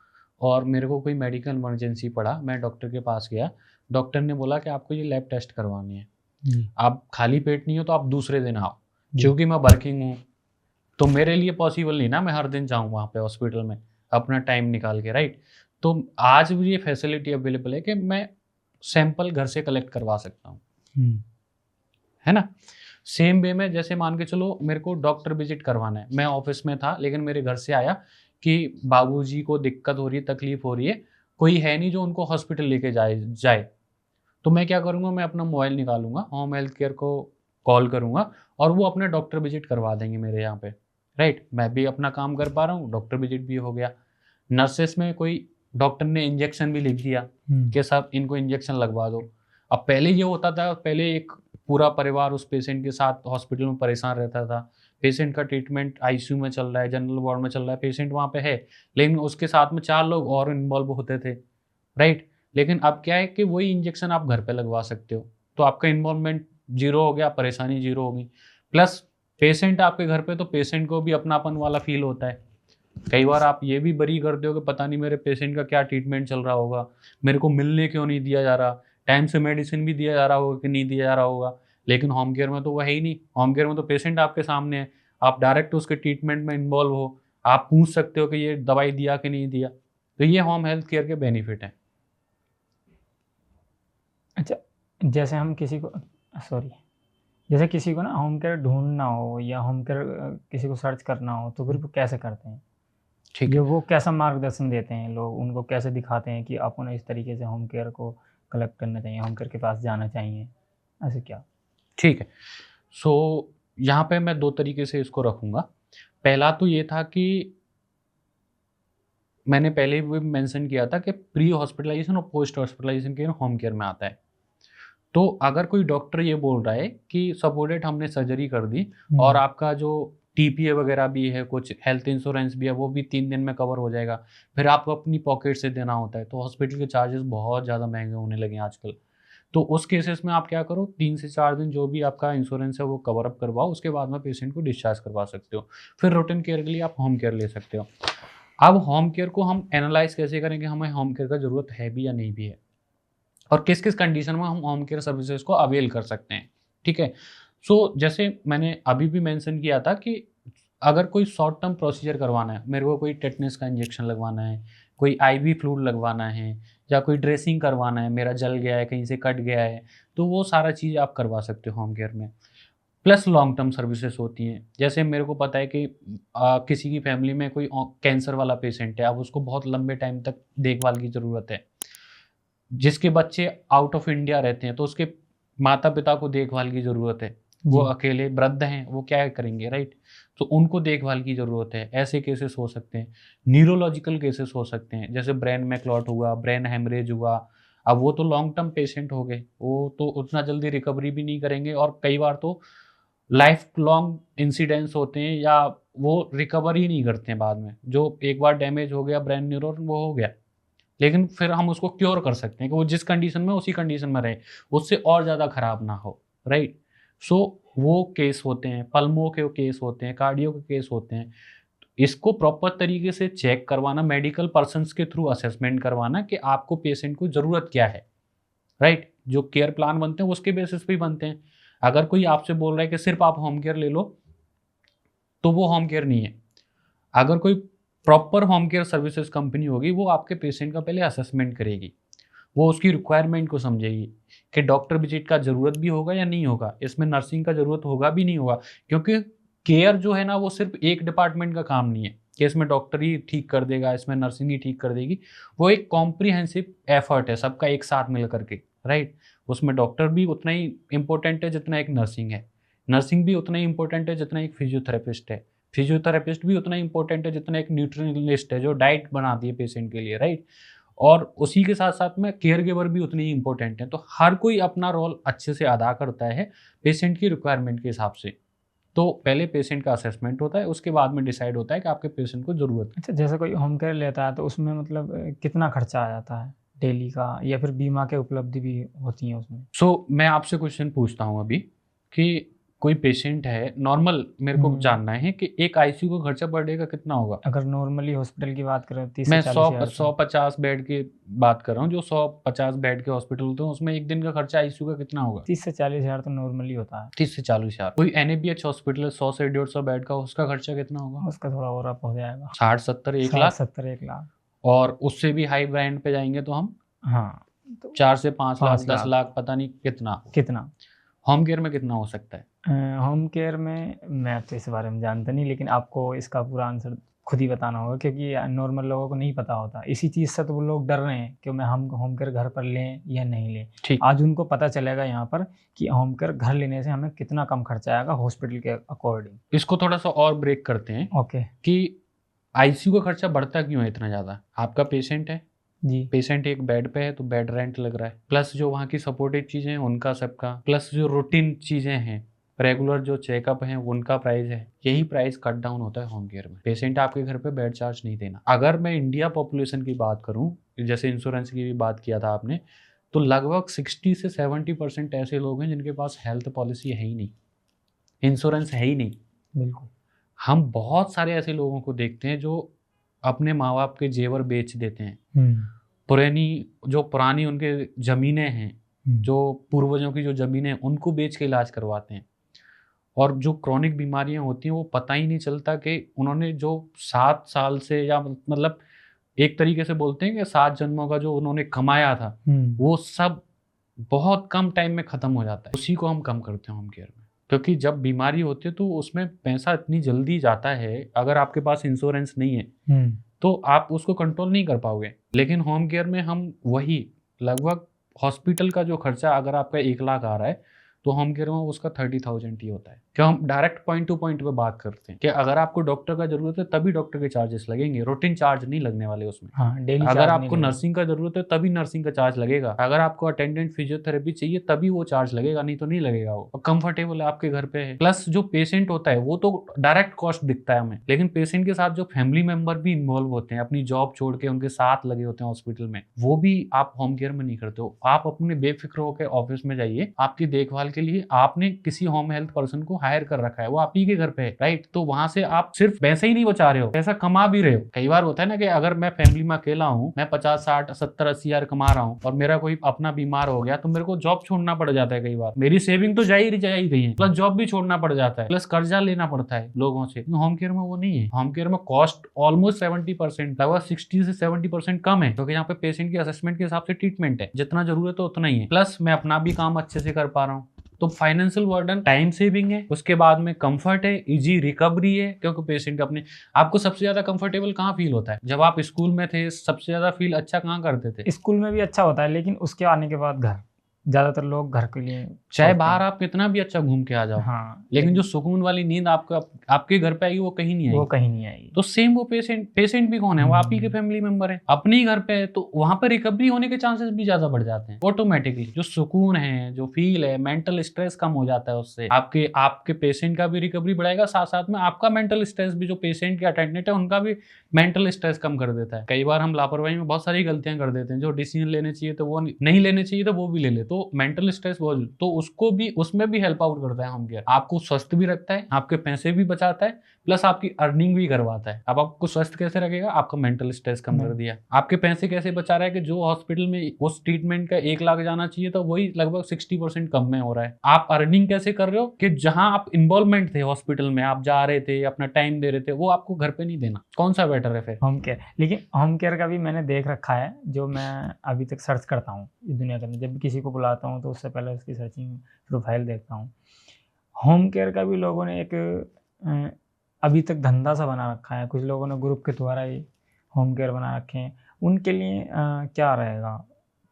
और मेरे को कोई मेडिकल इमरजेंसी पड़ा, मैं डॉक्टर के पास गया, डॉक्टर ने बोला कि आपको ये लैब टेस्ट करवानी है, जी, आप खाली पेट नहीं हो तो आप दूसरे दिन आओ। जी, क्योंकि मैं वर्किंग हूँ, तो मेरे लिए पॉसिबल नहीं ना मैं हर दिन जाऊँ वहाँ पे हॉस्पिटल में अपना टाइम निकाल के, राइट। तो आज भी ये फैसिलिटी अवेलेबल है कि मैं सैंपल घर से कलेक्ट करवा सकता हूँ, हुँ, है ना। सेम वे में जैसे मान के चलो मेरे को डॉक्टर विजिट करवाना है, मैं ऑफिस में था लेकिन मेरे घर से आया कि बाबूजी को दिक्कत हो रही है, तकलीफ हो रही है, कोई है नहीं जो उनको हॉस्पिटल लेके जाए जाए। तो मैं क्या करूँगा, मैं अपना मोबाइल निकालूंगा, होम हेल्थ केयर को कॉल करूँगा और वो अपने डॉक्टर विजिट करवा देंगे मेरे यहाँ पे, राइट। मैं भी अपना काम कर पा रहा हूँ, डॉक्टर विजिट भी हो गया। नर्सेस में कोई डॉक्टर ने इंजेक्शन भी लिख दिया हुँ, कि साहब इनको इंजेक्शन लगवा दो। अब पहले ये होता था, पहले एक पूरा परिवार उस पेशेंट के साथ हॉस्पिटल में परेशान रहता था। पेशेंट का ट्रीटमेंट आईसीयू में चल रहा है, जनरल वार्ड में चल रहा है, पेशेंट वहाँ पे है, लेकिन उसके साथ में 4 लोग और इन्वॉल्व होते थे, राइट। लेकिन अब क्या है कि वही इंजेक्शन आप घर पे लगवा सकते हो, तो आपका इन्वॉल्वमेंट ज़ीरो हो गया, परेशानी ज़ीरो हो गई। प्लस पेशेंट आपके घर पे, तो पेशेंट को भी अपनापन वाला फ़ील होता है। कई बार आप ये भी वरी करते हो कि पता नहीं मेरे पेशेंट का क्या ट्रीटमेंट चल रहा होगा, मेरे को मिलने क्यों नहीं दिया जा रहा, टाइम से मेडिसिन भी दिया जा रहा होगा कि नहीं दिया जा रहा होगा। लेकिन होम केयर में तो वो है ही नहीं, होम केयर में तो पेशेंट आपके सामने है, आप डायरेक्ट उसके ट्रीटमेंट में इन्वॉल्व हो, आप पूछ सकते हो कि ये दवाई दिया कि नहीं दिया। तो ये होम हेल्थ केयर के बेनिफिट हैं। अच्छा, जैसे हम किसी को सॉरी, जैसे किसी को ना होम केयर ढूँढना हो या होम केयर किसी को सर्च करना हो, तो फिर वो कैसे करते हैं? ठीक जो है, वो कैसा मार्गदर्शन देते हैं लोग, उनको कैसे दिखाते हैं कि आपको ना इस तरीके से होम केयर को कलेक्ट करना चाहिए, होम केयर के पास जाना चाहिए, ऐसे क्या? ठीक है। सो यहाँ पे मैं 2 तरीके से इसको रखूँगा। पहला तो ये था कि मैंने पहले भी मेंशन किया था कि प्री हॉस्पिटलाइज़ेशन और post hospitalisation care home care में आता है। तो अगर कोई डॉक्टर ये बोल रहा है कि सपोज़ हमने सर्जरी कर दी और हुँ, आपका जो टीपीए वगैरह भी है, कुछ हेल्थ इंश्योरेंस भी है, वो भी 3 दिन में कवर हो जाएगा। फिर आपको अपनी पॉकेट से देना होता है, तो हॉस्पिटल के चार्जेस बहुत ज़्यादा महँगे होने लगे हैं आजकल। तो उस केसेस में आप क्या करो, 3 से 4 दिन जो भी आपका इंश्योरेंस है वो कवर अप करवाओ, उसके बाद में पेशेंट को डिस्चार्ज करवा सकते हो। फिर रूटीन केयर के लिए आप होम केयर ले सकते हो। अब होम केयर को हम एनालाइज़ कैसे करें कि हमें होम केयर का ज़रूरत है भी या नहीं भी है, और किस-किस कंडीशन में हम होम केयर सर्विसेज़ को अवेल कर सकते हैं, ठीक है? सो जैसे मैंने अभी भी मेंशन किया था कि अगर कोई शॉर्ट टर्म प्रोसीजर करवाना है, मेरे को कोई टेटनस का इंजेक्शन लगवाना है, कोई आईवी फ्लूइड लगवाना है, या कोई ड्रेसिंग करवाना है, मेरा जल गया है, कहीं से कट गया है, तो वो सारा चीज़ आप करवा सकते हो होम केयर में। प्लस लॉन्ग टर्म सर्विसेज होती हैं, जैसे मेरे को पता है कि किसी की फैमिली में कोई कैंसर वाला पेशेंट है, अब उसको बहुत लंबे टाइम तक देखभाल की ज़रूरत है। जिसके बच्चे आउट ऑफ इंडिया रहते हैं, तो उसके माता पिता को देखभाल की ज़रूरत है, वो अकेले वृद्ध हैं, वो क्या करेंगे, राइट? तो उनको देखभाल की ज़रूरत है। ऐसे केसेस हो सकते हैं। न्यूरोलॉजिकल केसेस हो सकते हैं, जैसे ब्रेन में क्लॉट हुआ, ब्रेन हेमरेज हुआ। अब वो तो लॉन्ग टर्म पेशेंट हो गए, वो तो उतना जल्दी रिकवरी भी नहीं करेंगे, और कई बार तो लाइफ लॉन्ग इंसिडेंट्स होते हैं, या वो रिकवर ही नहीं करते हैं बाद में। जो एक बार डैमेज हो गया ब्रेन न्यूरॉन, वो हो गया, लेकिन फिर हम उसको क्योर कर सकते हैं कि वो जिस कंडीशन में उसी कंडीशन में रहे, उससे और ज़्यादा खराब ना हो, राइट? सो वो केस होते हैं, पल्मो के केस होते हैं, कार्डियो के केस होते हैं। इसको प्रॉपर तरीके से चेक करवाना, मेडिकल पर्सन्स के थ्रू असेसमेंट करवाना कि आपको पेशेंट को ज़रूरत क्या है, राइट? जो केयर प्लान बनते हैं उसके बेसिस पे ही बनते हैं। अगर कोई आपसे बोल रहा है कि सिर्फ आप होम केयर ले लो, तो वो होम केयर नहीं है। अगर कोई proper home care services company होगी, वो आपके पेशेंट का पहले असेसमेंट करेगी, वो उसकी रिक्वायरमेंट को समझेगी कि डॉक्टर विजिट का ज़रूरत भी होगा या नहीं होगा, इसमें नर्सिंग का ज़रूरत होगा भी नहीं होगा। क्योंकि केयर जो है ना, वो सिर्फ एक डिपार्टमेंट का काम नहीं है कि इसमें डॉक्टर ही ठीक कर देगा, इसमें नर्सिंग ही ठीक कर देगी। वो एक कॉम्प्रिहेंसिव एफर्ट है, सबका एक साथ मिल करके, राइट? उसमें डॉक्टर भी उतना ही इम्पोर्टेंट है जितना एक नर्सिंग है, नर्सिंग भी उतना ही इम्पोर्टेंट है जितना एक फिजियोथेरेपिस्ट है, फिजियोथेरेपिस्ट भी उतना इंपॉर्टेंट है जितना एक न्यूट्रिशनिस्ट है जो डाइट बनाती है पेशेंट के लिए, राइट? और उसी के साथ साथ में केयर गिवर भी उतनी ही इंपॉर्टेंट है। तो हर कोई अपना रोल अच्छे से अदा करता है पेशेंट की रिक्वायरमेंट के हिसाब से। तो पहले पेशेंट का असेसमेंट होता है, उसके बाद में डिसाइड होता है कि आपके पेशेंट को ज़रूरत है। अच्छा, जैसे कोई होम केयर लेता है तो उसमें मतलब कितना खर्चा आ जाता है डेली का, या फिर बीमा के उपलब्धि भी होती है उसमें? मैं आपसे क्वेश्चन पूछता हूँ अभी कि कोई पेशेंट है नॉर्मल, मेरे को जानना है कि एक आईसीयू का खर्चा पर डे का कितना होगा? अगर नॉर्मली हॉस्पिटल की बात करें 30 मैं से 40 हज़ार 150 बेड की बात कर रहा हूँ। जो 150 बेड के हॉस्पिटल होते हैं, उसमें एक दिन का खर्चा आईसीयू का कितना होगा? 30 से 40 हज़ार तो नॉर्मली होता है। 30 से 40 हज़ार। कोई एनएबीएच हॉस्पिटल है 100 से 150 बेड का, उसका खर्चा कितना होगा? उसका थोड़ा और अप हो जाएगा, 60-70 1 60 लाख। 70 1 लाख। और उससे भी हाई ब्रांड पे जाएंगे तो हम हाँ, तो 4 से 5 लाख 5 10 लाख लाख, पता नहीं कितना। कितना। होम केयर में कितना हो सकता है? होम केयर में मैं तो इस बारे में जानता नहीं, लेकिन आपको इसका पूरा आंसर खुद ही बताना होगा, क्योंकि नॉर्मल लोगों को नहीं पता होता। इसी चीज़ से तो वो लोग डर रहे हैं कि हम होम केयर घर पर लें या नहीं लें। ठीक। आज उनको पता चलेगा यहाँ पर कि होम केयर घर लेने से हमें कितना कम खर्चा आएगा हॉस्पिटल के अकॉर्डिंग। इसको थोड़ा सा और ब्रेक करते हैं ओके कि आईसीयू का खर्चा बढ़ता क्यों है इतना ज़्यादा? आपका पेशेंट है जी, पेशेंट एक बेड पे है तो बेड रेंट लग रहा है, प्लस जो वहाँ की सपोर्टिव चीज़ें हैं उनका सबका, प्लस जो रूटीन चीज़ें हैं, रेगुलर जो चेकअप हैं उनका प्राइस है। यही प्राइस कट डाउन होता है होम केयर में। पेशेंट आपके घर पे बेड चार्ज नहीं देना। अगर मैं इंडिया पॉपुलेशन की बात करूँ, जैसे इंश्योरेंस की भी बात किया था आपने, तो लगभग 60 से 70% ऐसे लोग हैं जिनके पास हेल्थ पॉलिसी है ही नहीं, इंश्योरेंस है ही नहीं। बिल्कुल। हम बहुत सारे ऐसे लोगों को देखते हैं जो अपने माँ बाप के जेवर बेच देते हैं, पुरानी उनके ज़मीनें हैं, जो पूर्वजों की जो ज़मीनें हैं, उनको बेच के इलाज करवाते हैं। और जो क्रॉनिक बीमारियां होती हैं, वो पता ही नहीं चलता कि उन्होंने जो 7 साल से, या मतलब एक तरीके से बोलते हैं कि 7 जन्मों का जो उन्होंने कमाया था, वो सब बहुत कम टाइम में ख़त्म हो जाता है। उसी को हम कम करते हैं होम केयर में, क्योंकि जब बीमारी होती है तो उसमें पैसा इतनी जल्दी जाता है। अगर आपके पास इंश्योरेंस नहीं है तो आप उसको कंट्रोल नहीं कर पाओगे। लेकिन होम केयर में हम वही लगभग हॉस्पिटल का जो खर्चा अगर आपका 1 लाख आ रहा है, तो होम केयर में उसका 30,000 ही होता है। क्या हम डायरेक्ट पॉइंट टू पॉइंट पे बात करते हैं कि अगर आपको डॉक्टर का जरूरत है तभी डॉक्टर के चार्जेस लगेंगे, रूटीन चार्ज नहीं लगने वाले उसमें। हाँ, डेली अगर आपको नर्सिंग का जरूरत है तभी नर्सिंग का चार्ज लगेगा, अगर आपको अटेंडेंट फिजियोथेरेपी चाहिए तभी वो चार्ज लगेगा, नहीं तो नहीं लगेगा। वो कंफर्टेबल है, आपके घर पे है। प्लस जो पेशेंट होता है वो तो डायरेक्ट कॉस्ट दिखता है हमें, लेकिन पेशेंट के साथ जो फैमिली मेंबर भी इन्वॉल्व होते हैं, अपनी जॉब छोड़ के उनके साथ लगे होते हैं हॉस्पिटल में, वो भी आप होम केयर में नहीं करते हो। आप अपने बेफिक्र होकर ऑफिस में जाइए, आपकी देखभाल के लिए आपने किसी होम हेल्थ पर्सन को हायर कर रखा है, वो आप ही के घर पे है, राइट। तो वहां से आप सिर्फ पैसे ही नहीं बचा रहे हो, पैसा कमा भी रहे हो। कई बार होता है ना कि अगर मैं फैमिली में अकेला हूँ, मैं 50, 60, 70, 80 हजार कमा रहा हूँ और मेरा कोई अपना बीमार हो गया तो मेरे को जॉब छोड़ना पड़ जाता है। कई बार मेरी सेविंग तो जा ही गई है, प्लस जॉब भी छोड़ना पड़ जाता है, प्लस कर्जा लेना पड़ता है लोगों से। होम केयर में वो नहीं है। होम केयर में कॉस्ट ऑलमोस्ट 70%, लगभग 60 से 70% कम है, क्योंकि यहाँ पे पेशेंट की असेसमेंट के हिसाब से ट्रीटमेंट है, जितना जरूरत है उतना ही है, प्लस मैं अपना भी काम अच्छे से कर पा रहा हूँ। तो फाइनेंशियल बर्डन, टाइम सेविंग है, उसके बाद में कंफर्ट है, इजी रिकवरी है, क्योंकि पेशेंट अपने आपको सबसे ज्यादा कंफर्टेबल कहाँ फील होता है? जब आप स्कूल में थे सबसे ज्यादा फील अच्छा कहाँ करते थे? स्कूल में भी अच्छा होता है, लेकिन उसके आने के बाद घर, ज्यादातर लोग घर के लिए चाहे सोचते बाहर हैं। आप कितना भी अच्छा घूम के आ जाओ, हाँ, लेकिन जो सुकून वाली नींद आपको आपके घर पे आएगी वो कहीं नहीं वो आएगी। कहीं नहीं आएगी। तो सेम वो पेशेंट भी कौन है? वो आप ही के फैमिली मेंबर है, अपने ही घर पे है, तो वहां पर रिकवरी होने के चांसेस भी ज्यादा बढ़ जाते हैं ऑटोमेटिकली। जो सुकून है, जो फील है, मेंटल स्ट्रेस कम हो जाता है उससे। आपके पेशेंट का भी रिकवरी बढ़ाएगा, साथ साथ में आपका मेंटल स्ट्रेस भी, जो पेशेंट के अटेंडेंट है उनका भी मेंटल स्ट्रेस कम कर देता है। कई बार हम लापरवाही में बहुत सारी गलतियां कर देते हैं, जो डिसीजन लेने चाहिए तो वो नहीं लेने चाहिए तो वो भी ले ले, तो मेंटल स्ट्रेस बहुत, तो उसको भी, उसमें भी हेल्प आउट करता है होम केयर। आपको स्वस्थ भी रखता है, आपके पैसे भी बचाता है, प्लस आपकी अर्निंग भी करवाता है। अब आपको स्वस्थ कैसे रखेगा? आपका मेंटल स्ट्रेस कम कर दिया। आपके पैसे कैसे बचा रहा है कि जो हॉस्पिटल में उस ट्रीटमेंट का 1 लाख जाना चाहिए तो वही लगभग 60% कम में हो रहा है। आप अर्निंग कैसे कर रहे हो कि जहां आप इन्वॉल्वमेंट थे हॉस्पिटल में, आप जा रहे थे, अपना टाइम दे रहे थे, वो आपको घर पे नहीं देना। कौन सा बेटर है फिर? Home care. लेकिन होम केयर का भी मैंने देख रखा है, जो मैं अभी तक सर्च करता हूँ इस दुनिया के अंदर। जब भी किसी को बुलाता हूँ तो उससे पहले उसकी सर्चिंग प्रोफाइल देखता हूँ। होम केयर का भी लोगों ने एक अभी तक धंधा सा बना रखा है। कुछ लोगों ने ग्रुप के द्वारा ही होम केयर बना रखे हैं। उनके लिए क्या रहेगा?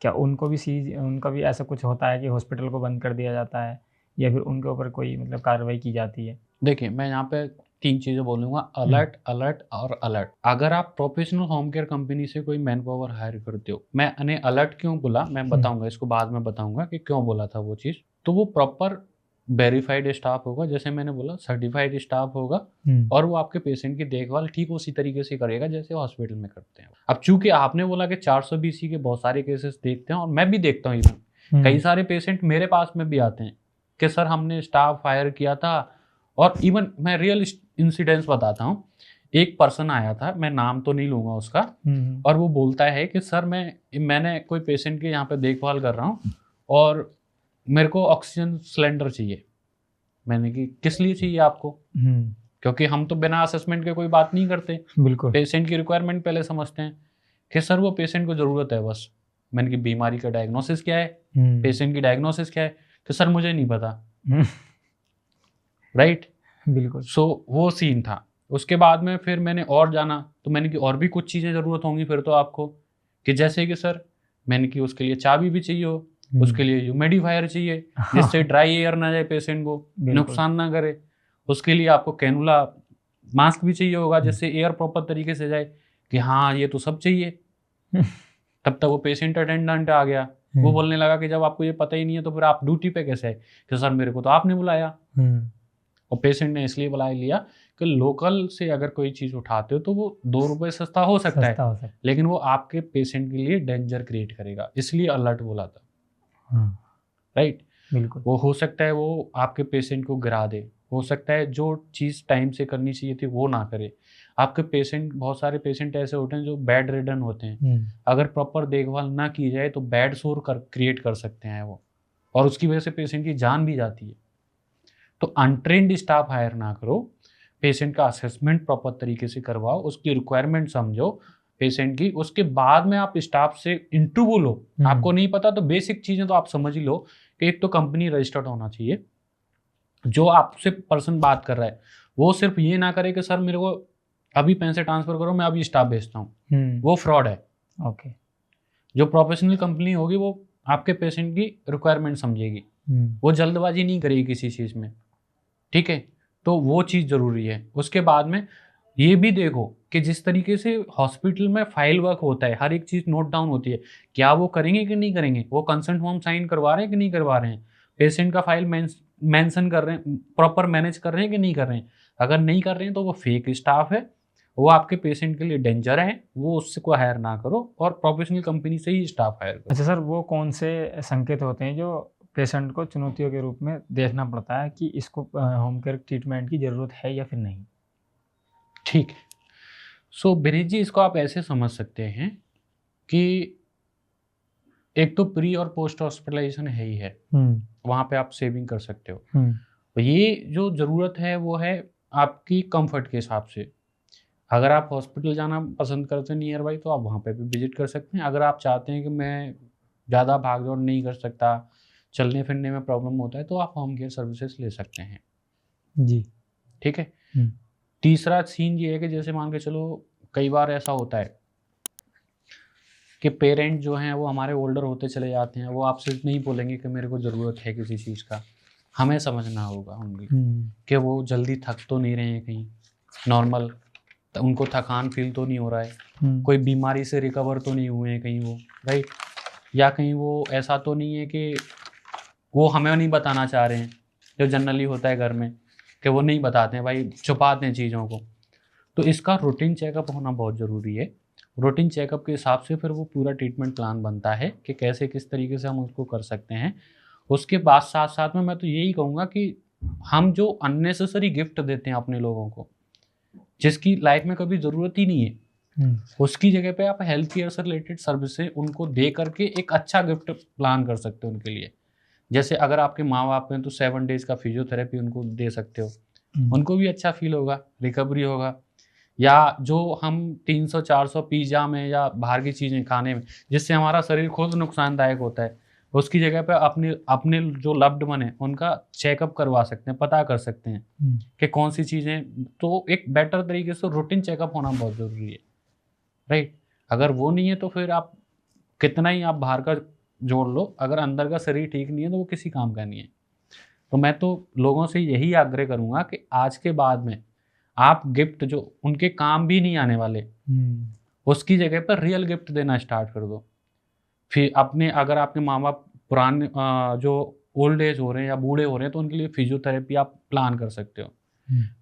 क्या उनका भी ऐसा कुछ होता है कि हॉस्पिटल को बंद कर दिया जाता है, या फिर उनके ऊपर कोई मतलब कार्रवाई की जाती है? देखिए, मैं यहाँ पे 3 चीजें बोलूंगा, अलर्ट, अलर्ट और अलर्ट। अगर आप प्रोफेशनल होम केयर कंपनी से कोई मैन पावर हायर करते हो, मैंने अलर्ट क्यों बोला मैं बताऊंगा, इसको बाद में बताऊंगा कि क्यों बोला था वो चीज। तो वो प्रॉपर वेरीफाइड स्टाफ होगा, जैसे मैंने बोला सर्टिफाइड स्टाफ होगा, और वो आपके पेशेंट की देखभाल ठीक उसी तरीके से करेगा जैसे हॉस्पिटल में करते हैं। अब चूंकि आपने बोला कि 420 के बहुत सारे केसेस देखते हैं, और मैं भी देखता हूँ, इवन कई सारे पेशेंट मेरे पास में भी आते हैं कि सर हमने स्टाफ हायर किया था। और इवन मैं रियल इंसिडेंट्स बताता हूँ। एक पर्सन आया था, मैं नाम तो नहीं लूंगा उसका, और वो बोलता है कि सर मैंने कोई पेशेंट की यहाँ पे देखभाल कर रहा हूँ और मेरे को ऑक्सीजन सिलेंडर चाहिए। मैंने कि किस लिए चाहिए आपको? क्योंकि हम तो बिना असेसमेंट के कोई बात नहीं करते, बिल्कुल पेशेंट की रिक्वायरमेंट पहले समझते हैं कि सर वो पेशेंट को जरूरत है बस। मैंने कि बीमारी का डायग्नोसिस क्या है, पेशेंट की डायग्नोसिस क्या है? कि सर मुझे नहीं पता। राइट, बिल्कुल। सो वो सीन था। उसके बाद में फिर मैंने और जाना, तो मैंने कि और भी कुछ चीज़ें ज़रूरत होंगी फिर तो आपको, कि जैसे कि सर मैंने कि उसके लिए चाबी भी चाहिए हो, उसके लिए ह्यूमिडिफायर चाहिए जिससे ड्राई एयर ना जाए, पेशेंट को नुकसान ना करे। उसके लिए आपको कैनुला मास्क भी चाहिए होगा जिससे एयर प्रॉपर तरीके से जाए। कि हाँ ये तो सब चाहिए। तब तक वो पेशेंट अटेंडेंट आ गया, वो बोलने लगा कि जब आपको ये पता ही नहीं है तो फिर आप ड्यूटी पे कैसे आए? कि सर मेरे को तो आपने बुलाया। और पेशेंट ने इसलिए बुला लिया कि लोकल से अगर कोई चीज़ उठाते हो तो वो 2 रुपए सस्ता हो सकता है, लेकिन वो आपके पेशेंट के लिए डेंजर क्रिएट करेगा, इसलिए अलर्ट बोला था। राइट, बिल्कुल। वो हो सकता है वो आपके पेशेंट को गिरा दे, हो सकता है जो चीज़ टाइम से करनी चाहिए थी वो ना करे। आपके पेशेंट, बहुत सारे पेशेंट ऐसे होते हैं जो बेड रिडन होते हैं, अगर प्रॉपर देखभाल ना की जाए तो बेड सोर क्रिएट कर सकते हैं वो, और उसकी वजह से पेशेंट की जान भी जाती है। तो अनट्रेंड स्टाफ हायर ना करो, पेशेंट का असेसमेंट प्रॉपर तरीके से करवाओ, उसकी रिक्वायरमेंट समझो पेशेंट की, उसके बाद में आप स्टाफ से इंटरव्यू लो। आपको नहीं पता तो बेसिक चीज़ें तो आप समझ ही लो कि एक तो कंपनी रजिस्टर्ड होना चाहिए, जो आपसे पर्सन बात कर रहा है वो सिर्फ ये ना करे कि सर मेरे को अभी पैसे ट्रांसफर करो मैं अभी स्टाफ भेजता हूँ, वो फ्रॉड है। ओके, जो प्रोफेशनल कंपनी होगी वो आपके पेशेंट की रिक्वायरमेंट समझेगी, वो जल्दबाजी नहीं करेगी किसी चीज़ में, ठीक है? तो वो चीज़ ज़रूरी है। उसके बाद में ये भी देखो कि जिस तरीके से हॉस्पिटल में फाइल वर्क होता है, हर एक चीज़ नोट डाउन होती है, क्या वो करेंगे कि नहीं करेंगे, वो कंसेंट फॉर्म साइन करवा रहे हैं कि नहीं करवा रहे हैं, पेशेंट का फाइल मेंशन कर रहे हैं, प्रॉपर मैनेज कर रहे हैं कि नहीं कर रहे हैं। अगर नहीं कर रहे हैं तो वो फेक स्टाफ है, वो आपके पेशेंट के लिए डेंजर है, वो उससे को हायर ना करो और प्रोफेशनल कंपनी से ही स्टाफ हायर करो। अच्छा सर, वो कौन से संकेत होते हैं जो पेशेंट को चुनौतियों के रूप में देखना पड़ता है कि इसको होम केयर ट्रीटमेंट की ज़रूरत है या फिर नहीं। ठीक है। सो बिनीत जी, इसको आप ऐसे समझ सकते हैं कि एक तो प्री और पोस्ट हॉस्पिटलाइजेशन है ही है, वहाँ पे आप सेविंग कर सकते हो। तो ये जो ज़रूरत है वो है आपकी कंफर्ट के हिसाब से। अगर आप हॉस्पिटल जाना पसंद करते हैं नियर बाई, तो आप वहाँ पे भी विजिट कर सकते हैं। अगर आप चाहते हैं कि मैं ज़्यादा भाग दौड़ नहीं कर सकता, चलने फिरने में प्रॉब्लम होता है, तो आप होम केयर सर्विसेज ले सकते हैं। जी। ठीक है। तीसरा सीन ये है कि जैसे मान के चलो कई बार ऐसा होता है कि पेरेंट जो हैं वो हमारे ओल्डर होते चले जाते हैं, वो आपसे नहीं बोलेंगे कि मेरे को ज़रूरत है किसी चीज़ का। हमें समझना होगा उनकी कि वो जल्दी थक तो नहीं रहे हैं, कहीं नॉर्मल उनको थकान फील तो नहीं हो रहा है, कोई बीमारी से रिकवर तो नहीं हुए हैं कहीं वो, राइट, या कहीं वो ऐसा तो नहीं है कि वो हमें नहीं बताना चाह रहे हैं, जो जनरली होता है घर में कि वो नहीं बताते हैं, भाई छुपाते हैं चीज़ों को। तो इसका रूटीन चेकअप होना बहुत ज़रूरी है। रूटीन चेकअप के हिसाब से फिर वो पूरा ट्रीटमेंट प्लान बनता है कि कैसे किस तरीके से हम उसको कर सकते हैं। उसके बाद साथ साथ में मैं तो यही कहूँगा कि हम जो अननेसेसरी गिफ्ट देते हैं अपने लोगों को, जिसकी लाइफ में कभी ज़रूरत ही नहीं है, उसकी जगह पे आप हेल्थ केयर से रिलेटेड सर्विसेज उनको दे करके एक अच्छा गिफ्ट प्लान कर सकते हो उनके लिए। जैसे अगर आपके माँ बाप हैं तो 7 डेज़ का फिजियोथेरेपी उनको दे सकते हो, उनको भी अच्छा फील होगा, रिकवरी होगा। या जो हम 300-400 पिज़्ज़ा में या बाहर की चीज़ें खाने में, जिससे हमारा शरीर खुद नुकसानदायक होता है, उसकी जगह पे अपने अपने जो लव्ड वन है उनका चेकअप करवा सकते हैं, पता कर सकते हैं कि कौन सी चीज़ें। तो एक बेटर तरीके से रूटीन चेकअप होना बहुत ज़रूरी है, राइट। अगर वो नहीं है तो फिर आप कितना ही आप बाहर का जोड़ लो, अगर अंदर का शरीर ठीक नहीं है तो वो किसी काम का नहीं है। तो मैं तो लोगों से यही आग्रह करूँगा कि आज के बाद में आप गिफ्ट जो उनके काम भी नहीं आने वाले, उसकी जगह पर रियल गिफ्ट देना स्टार्ट कर दो। फिर अपने अगर आपके माँ बाप पुराने जो ओल्ड एज हो रहे हैं या बूढ़े हो रहे हैं, तो उनके लिए फिजियोथेरेपी आप प्लान कर सकते हो।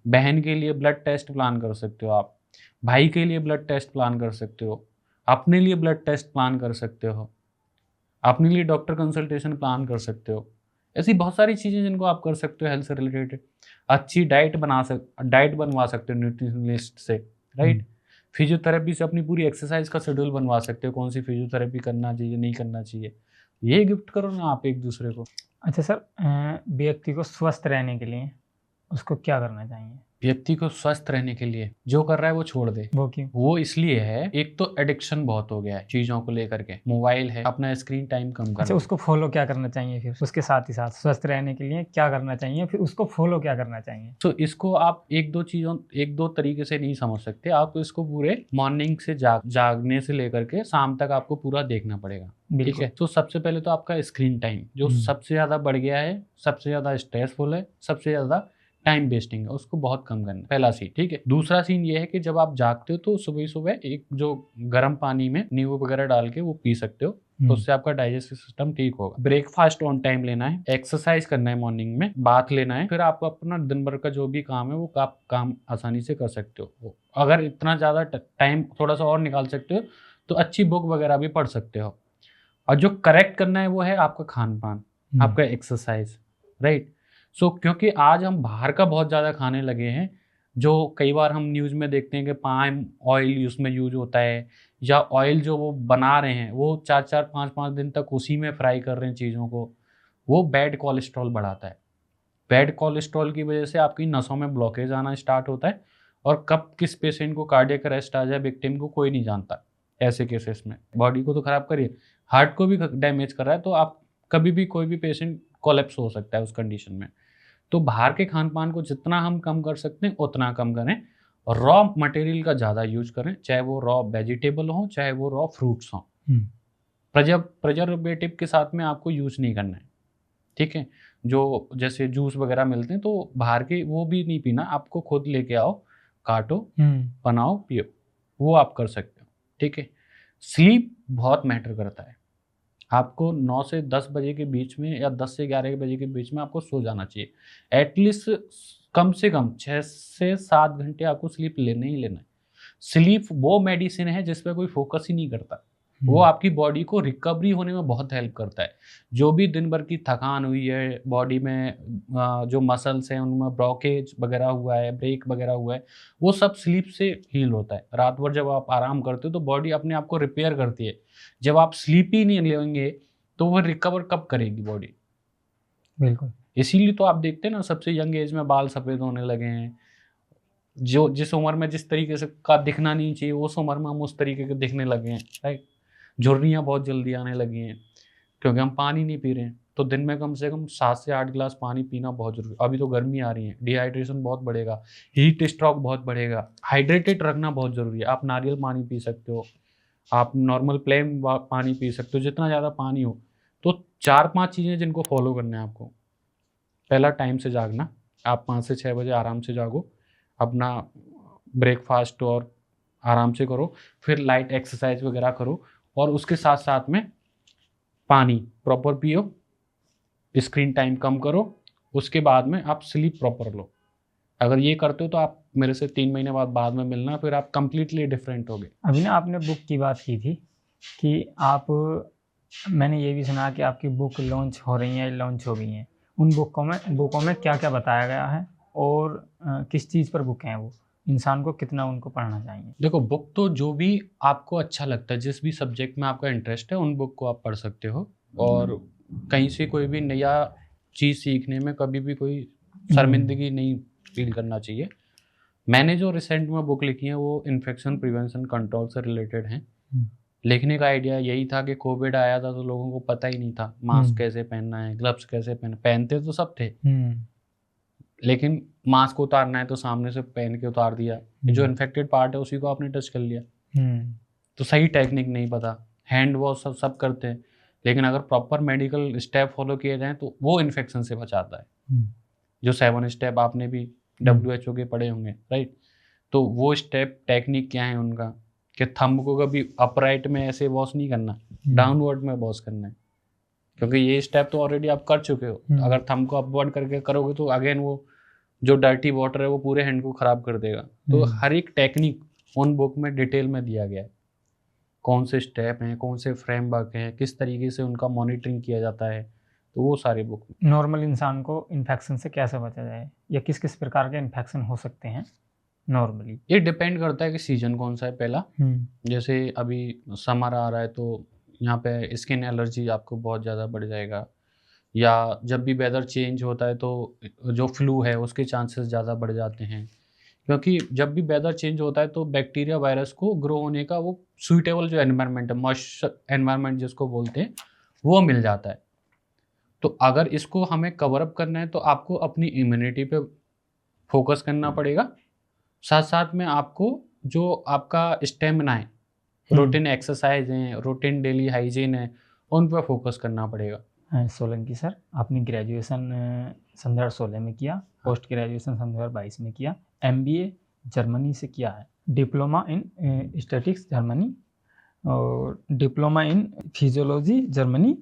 बहन के लिए ब्लड टेस्ट प्लान कर सकते हो आप, भाई के लिए ब्लड टेस्ट प्लान कर सकते हो, अपने लिए ब्लड टेस्ट प्लान कर सकते हो, अपने लिए डॉक्टर कंसल्टेशन प्लान कर सकते हो। ऐसी बहुत सारी चीज़ें जिनको आप कर सकते हो हेल्थ से रिलेटेड। अच्छी डाइट बनवा सकते हो न्यूट्रिशनिस्ट से, राइट। फिजियोथेरेपी से अपनी पूरी एक्सरसाइज का शेड्यूल बनवा सकते हो, कौन सी फिजियोथेरेपी करना चाहिए नहीं करना चाहिए। ये गिफ्ट करो ना आप एक दूसरे को। अच्छा सर, व्यक्ति को स्वस्थ रहने के लिए उसको क्या करना चाहिए? व्यक्ति को स्वस्थ रहने के लिए जो कर रहा है वो छोड़ दे। वो क्यों? वो इसलिए है, एक तो एडिक्शन बहुत हो गया है चीजों को लेकर के, मोबाइल है, अपना स्क्रीन टाइम कम अच्छा, करना। उसको फॉलो क्या करना चाहिए फिर? उसके साथ ही साथ स्वस्थ रहने के लिए क्या करना चाहिए, फिर उसको फॉलो क्या करना चाहिए? तो इसको आप एक दो तरीके से नहीं समझ सकते। आप इसको पूरे मॉर्निंग से जागने से लेकर के शाम तक आपको पूरा देखना पड़ेगा, ठीक है। तो सबसे पहले तो आपका स्क्रीन टाइम जो सबसे ज्यादा बढ़ गया है, सबसे ज्यादा स्ट्रेसफुल है, सबसे ज्यादा टाइम वेस्टिंग है, उसको बहुत कम करना, पहला सीन, ठीक है। दूसरा सीन ये है कि जब आप जागते हो तो सुबह सुबह एक जो गर्म पानी में नींबू वगैरह डाल के वो पी सकते हो, तो उससे आपका डाइजेस्टिव सिस्टम ठीक होगा। ब्रेकफास्ट ऑन टाइम लेना है, एक्सरसाइज करना है मॉर्निंग में, बाथ लेना है, फिर आप अपना दिन भर का जो भी काम है वो आप काम आसानी से कर सकते हो। अगर इतना ज़्यादा टाइम थोड़ा सा और निकाल सकते हो तो अच्छी बुक वगैरह भी पढ़ सकते हो। और जो करेक्ट करना है वो है आपका खान पान, आपका एक्सरसाइज, राइट। सो क्योंकि आज हम बाहर का बहुत ज़्यादा खाने लगे हैं, जो कई बार हम न्यूज़ में देखते हैं कि पाम ऑयल उसमें यूज होता है, या ऑयल जो वो बना रहे हैं वो 4-4 5-5 दिन तक उसी में फ्राई कर रहे हैं चीज़ों को, वो बैड कोलेस्ट्रॉल बढ़ाता है। बैड कोलेस्ट्रॉल की वजह से आपकी नसों में ब्लॉकेज आना स्टार्ट होता है, और कब किस पेशेंट को कार्डियक अरेस्ट आ जाए विक्टिम को कोई नहीं जानता। ऐसे केसेस में बॉडी को तो खराब करिए, हार्ट को भी डैमेज कर रहा है, तो आप कभी भी कोई भी पेशेंट कोलैप्स हो सकता है उस कंडीशन में। तो बाहर के खान पान को जितना हम कम कर सकते हैं उतना कम करें, और रॉ मटेरियल का ज़्यादा यूज करें, चाहे वो रॉ वेजिटेबल हो चाहे वो रॉ फ्रूट्स हों। प्रिजर्वेटिव के साथ में आपको यूज नहीं करना है, ठीक है। जो जैसे जूस वगैरह मिलते हैं तो बाहर के वो भी नहीं पीना, आपको खुद लेके आओ, काटो, बनाओ, पियो, वो आप कर सकते हो, ठीक है। स्लीप बहुत मैटर करता है। आपको 9 से 10 बजे के बीच में या 10 से 11 बजे के बीच में आपको सो जाना चाहिए। एटलीस्ट कम से कम 6 से 7 घंटे आपको स्लीप लेना ही लेना है। स्लीप वो मेडिसिन है जिस पे कोई फोकस ही नहीं करता। वो आपकी बॉडी को रिकवरी होने में बहुत हेल्प करता है। जो भी दिन भर की थकान हुई है बॉडी में, जो मसल्स हैं उनमें ब्लॉकेज वगैरह हुआ है, ब्रेक वगैरह हुआ है, वो सब स्लीप से हील होता है। रात भर जब आप आराम करते हो तो बॉडी अपने आप को रिपेयर करती है। जब आप स्लीप ही नहीं लेंगे तो वो रिकवर कब करेगी बॉडी? बिल्कुल। इसीलिए तो आप देखते हैं ना, सबसे यंग एज में बाल सफ़ेद होने लगे हैं। जो जिस उम्र में जिस तरीके से का दिखना नहीं चाहिए, उस उम्र में हम उस तरीके के दिखने लगे हैं, राइट। झुर्रियाँ बहुत जल्दी आने लगी हैं क्योंकि हम पानी नहीं पी रहे हैं। तो दिन में कम से कम 7 से 8 गिलास पानी पीना बहुत ज़रूरी है। अभी तो गर्मी आ रही है, डिहाइड्रेशन बहुत बढ़ेगा, हीट स्ट्रोक बहुत बढ़ेगा। हाइड्रेटेड रखना बहुत ज़रूरी है। आप नारियल पानी पी सकते हो, आप नॉर्मल प्लेन पानी पी सकते हो, जितना ज़्यादा पानी हो। तो 4-5 चीज़ें जिनको फॉलो करना है आपको। पहला, टाइम से जागना। आप 5 से 6 बजे आराम से जागो, अपना ब्रेकफास्ट और आराम से करो, फिर लाइट एक्सरसाइज वगैरह करो, और उसके साथ साथ में पानी प्रॉपर पियो, स्क्रीन टाइम कम करो, उसके बाद में आप स्लीप प्रॉपर लो। अगर ये करते हो तो आप मेरे से 3 महीने बाद में मिलना, फिर आप कंप्लीटली डिफरेंट होगे। अभी ना आपने बुक की बात की थी कि आप, मैंने ये भी सुना कि आपकी बुक लॉन्च हो रही है, लॉन्च हो गई हैं। उन बुकों में क्या क्या बताया गया है और किस चीज़ पर बुक हैं वो, इंसान को कितना उनको पढ़ना चाहिए? देखो, बुक तो जो भी आपको अच्छा लगता है, जिस भी सब्जेक्ट में आपका इंटरेस्ट है, उन बुक को आप पढ़ सकते हो। और कहीं से कोई भी नया चीज़ सीखने में कभी भी कोई शर्मिंदगी नहीं फील करना चाहिए। मैंने जो रिसेंट में बुक लिखी है वो इन्फेक्शन प्रिवेंशन कंट्रोल से रिलेटेड हैं। लिखने का आइडिया यही था कि कोविड आया था तो लोगों को पता ही नहीं था मास्क कैसे पहनना है, ग्लव्स कैसे पहनना। पहनते तो सब थे, लेकिन मास्क उतारना है तो सामने से पहन के उतार दिया। जो इन्फेक्टेड पार्ट है उसी को आपने टच कर लिया। तो सही टेक्निक नहीं पता, हैंड वॉश सब करते हैं, लेकिन अगर प्रॉपर मेडिकल स्टेप फॉलो किए जाएँ तो वो इन्फेक्शन से बचाता है। जो 7 स्टेप आपने भी WHO के पढ़े होंगे, राइट। तो वो स्टेप टेक्निक क्या है उनका, कि थंब को कभी अपराइट में ऐसे वॉश नहीं करना, डाउनवर्ड में वॉश करना है, क्योंकि ये स्टेप तो ऑलरेडी आप कर चुके हो। अगर थंब को अपवर्ड करके करोगे तो अगेन वो जो डर्टी वाटर है वो पूरे हैंड को ख़राब कर देगा। तो हर एक टेक्निक उन बुक में डिटेल में दिया गया है, कौन से स्टेप हैं, कौन से फ्रेमवर्क हैं, किस तरीके से उनका मॉनिटरिंग किया जाता है, तो वो सारे बुक में। नॉर्मल इंसान को इन्फेक्शन से कैसे बचा जाए, या किस किस प्रकार के इन्फेक्शन हो सकते हैं नॉर्मली? ये डिपेंड करता है कि सीजन कौन सा है। पहला, जैसे अभी समर आ रहा है तो यहाँ पे स्किन एलर्जी आपको बहुत ज़्यादा बढ़ जाएगा, या जब भी वेदर चेंज होता है तो जो फ्लू है उसके चांसेस ज़्यादा बढ़ जाते हैं, क्योंकि जब भी वेदर चेंज होता है तो बैक्टीरिया वायरस को ग्रो होने का वो सूटेबल जो एनवायरनमेंट है, मॉइस्चर एनवायरनमेंट जिसको बोलते हैं, वो मिल जाता है। तो अगर इसको हमें कवर अप करना है तो आपको अपनी इम्यूनिटी पे फोकस करना पड़ेगा। साथ साथ में आपको जो आपका स्टेमिना है, रूटीन एक्सरसाइज है, रूटीन डेली हाइजीन है, उन पर फोकस करना पड़ेगा। सोलंकी सर, आपने ग्रेजुएशन सन 2016 में किया, पोस्ट ग्रेजुएशन सन 2022 में किया, MBA जर्मनी से किया है, डिप्लोमा इन स्टैटिक्स जर्मनी, और diploma in physiology Germany,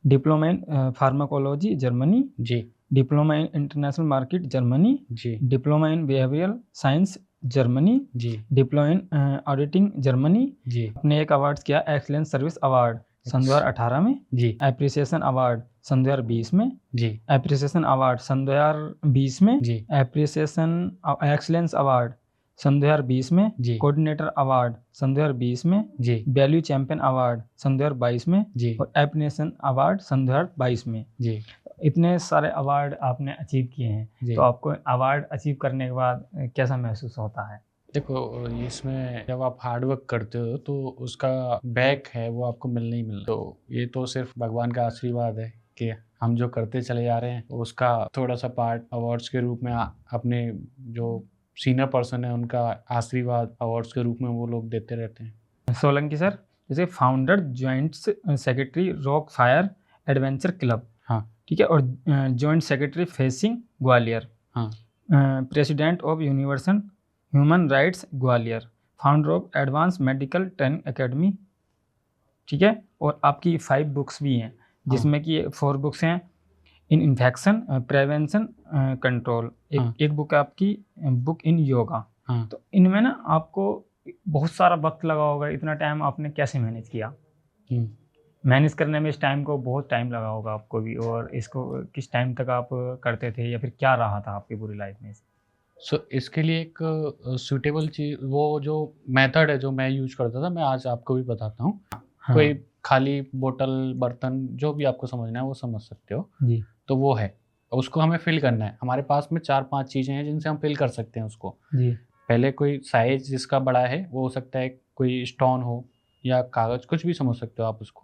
diploma in pharmacology Germany जी, diploma in international market Germany जी, diploma in behavioural science Germany जी, डिप्लोमा इन ऑडिटिंग जर्मनी। जी, आपने एक अवार्ड किया, एक्सलेंस सर्विस अवार्ड सन 2018 में, जी, एप्रिसिएशन अवार्ड सन 2020 में, जी, एप्रिसिएशन अवार्ड सन 2020 में, जी, एप्रिसिएशन एक्सलेंस अवार्ड सन 2020 में, जी, कोऑर्डिनेटर अवार्ड सन 2020 में, जी, वैल्यू चैंपियन अवार्ड सन 2022 में, जी, और एप्रिसिएशन अवार्ड सन 2022 में। जी, इतने सारे अवार्ड आपने अचीव किए हैं, जी। तो आपको अवार्ड अचीव करने के बाद कैसा महसूस होता है? देखो, इसमें जब आप हार्ड वर्क करते हो तो उसका बैक है वो आपको मिलना ही मिलना। तो ये तो सिर्फ भगवान का आशीर्वाद है कि हम जो करते चले जा रहे हैं, उसका थोड़ा सा पार्ट अवार्ड्स के रूप में अपने जो सीनियर पर्सन है उनका आशीर्वाद अवार्ड्स के रूप में वो लोग देते रहते हैं। सोलंकी सर, जैसे founder, joint secretary rock fire adventure club, हाँ, ठीक है, और जॉइंट सेक्रेटरी फेसिंग ग्वालियर, हाँ, president of universal human rights Gwalior, founder of advance medical training academy, ठीक है, और आपकी 5 बुक्स भी हैं, जिसमें कि 4 बुक्स हैं इन इन्फेक्शन प्रिवेंशन कंट्रोल, एक बुक है आपकी बुक इन योगा। हाँ। तो इनमें ना आपको बहुत सारा वक्त लगा होगा, इतना टाइम आपने कैसे मैनेज किया? हम्म। मैनेज करने में इस टाइम को बहुत टाइम लगा होगा आपको भी, और इसको किस टाइम तक आप करते थे, या फिर क्या रहा था आपकी पूरी लाइफ में? सो इसके लिए एक सूटेबल चीज़, वो जो मेथड है जो मैं यूज करता था, मैं आज आपको भी बताता हूँ। हाँ कोई खाली बोतल, बर्तन, जो भी आपको समझना है वो समझ सकते हो। जी तो वो है, उसको हमें फिल करना है। हमारे पास में 4-5 चीज़ें हैं जिनसे हम फिल कर सकते हैं उसको। जी पहले कोई साइज जिसका बड़ा है, वो हो सकता है कोई स्टोन हो या कागज़, कुछ भी समझ सकते हो आप उसको।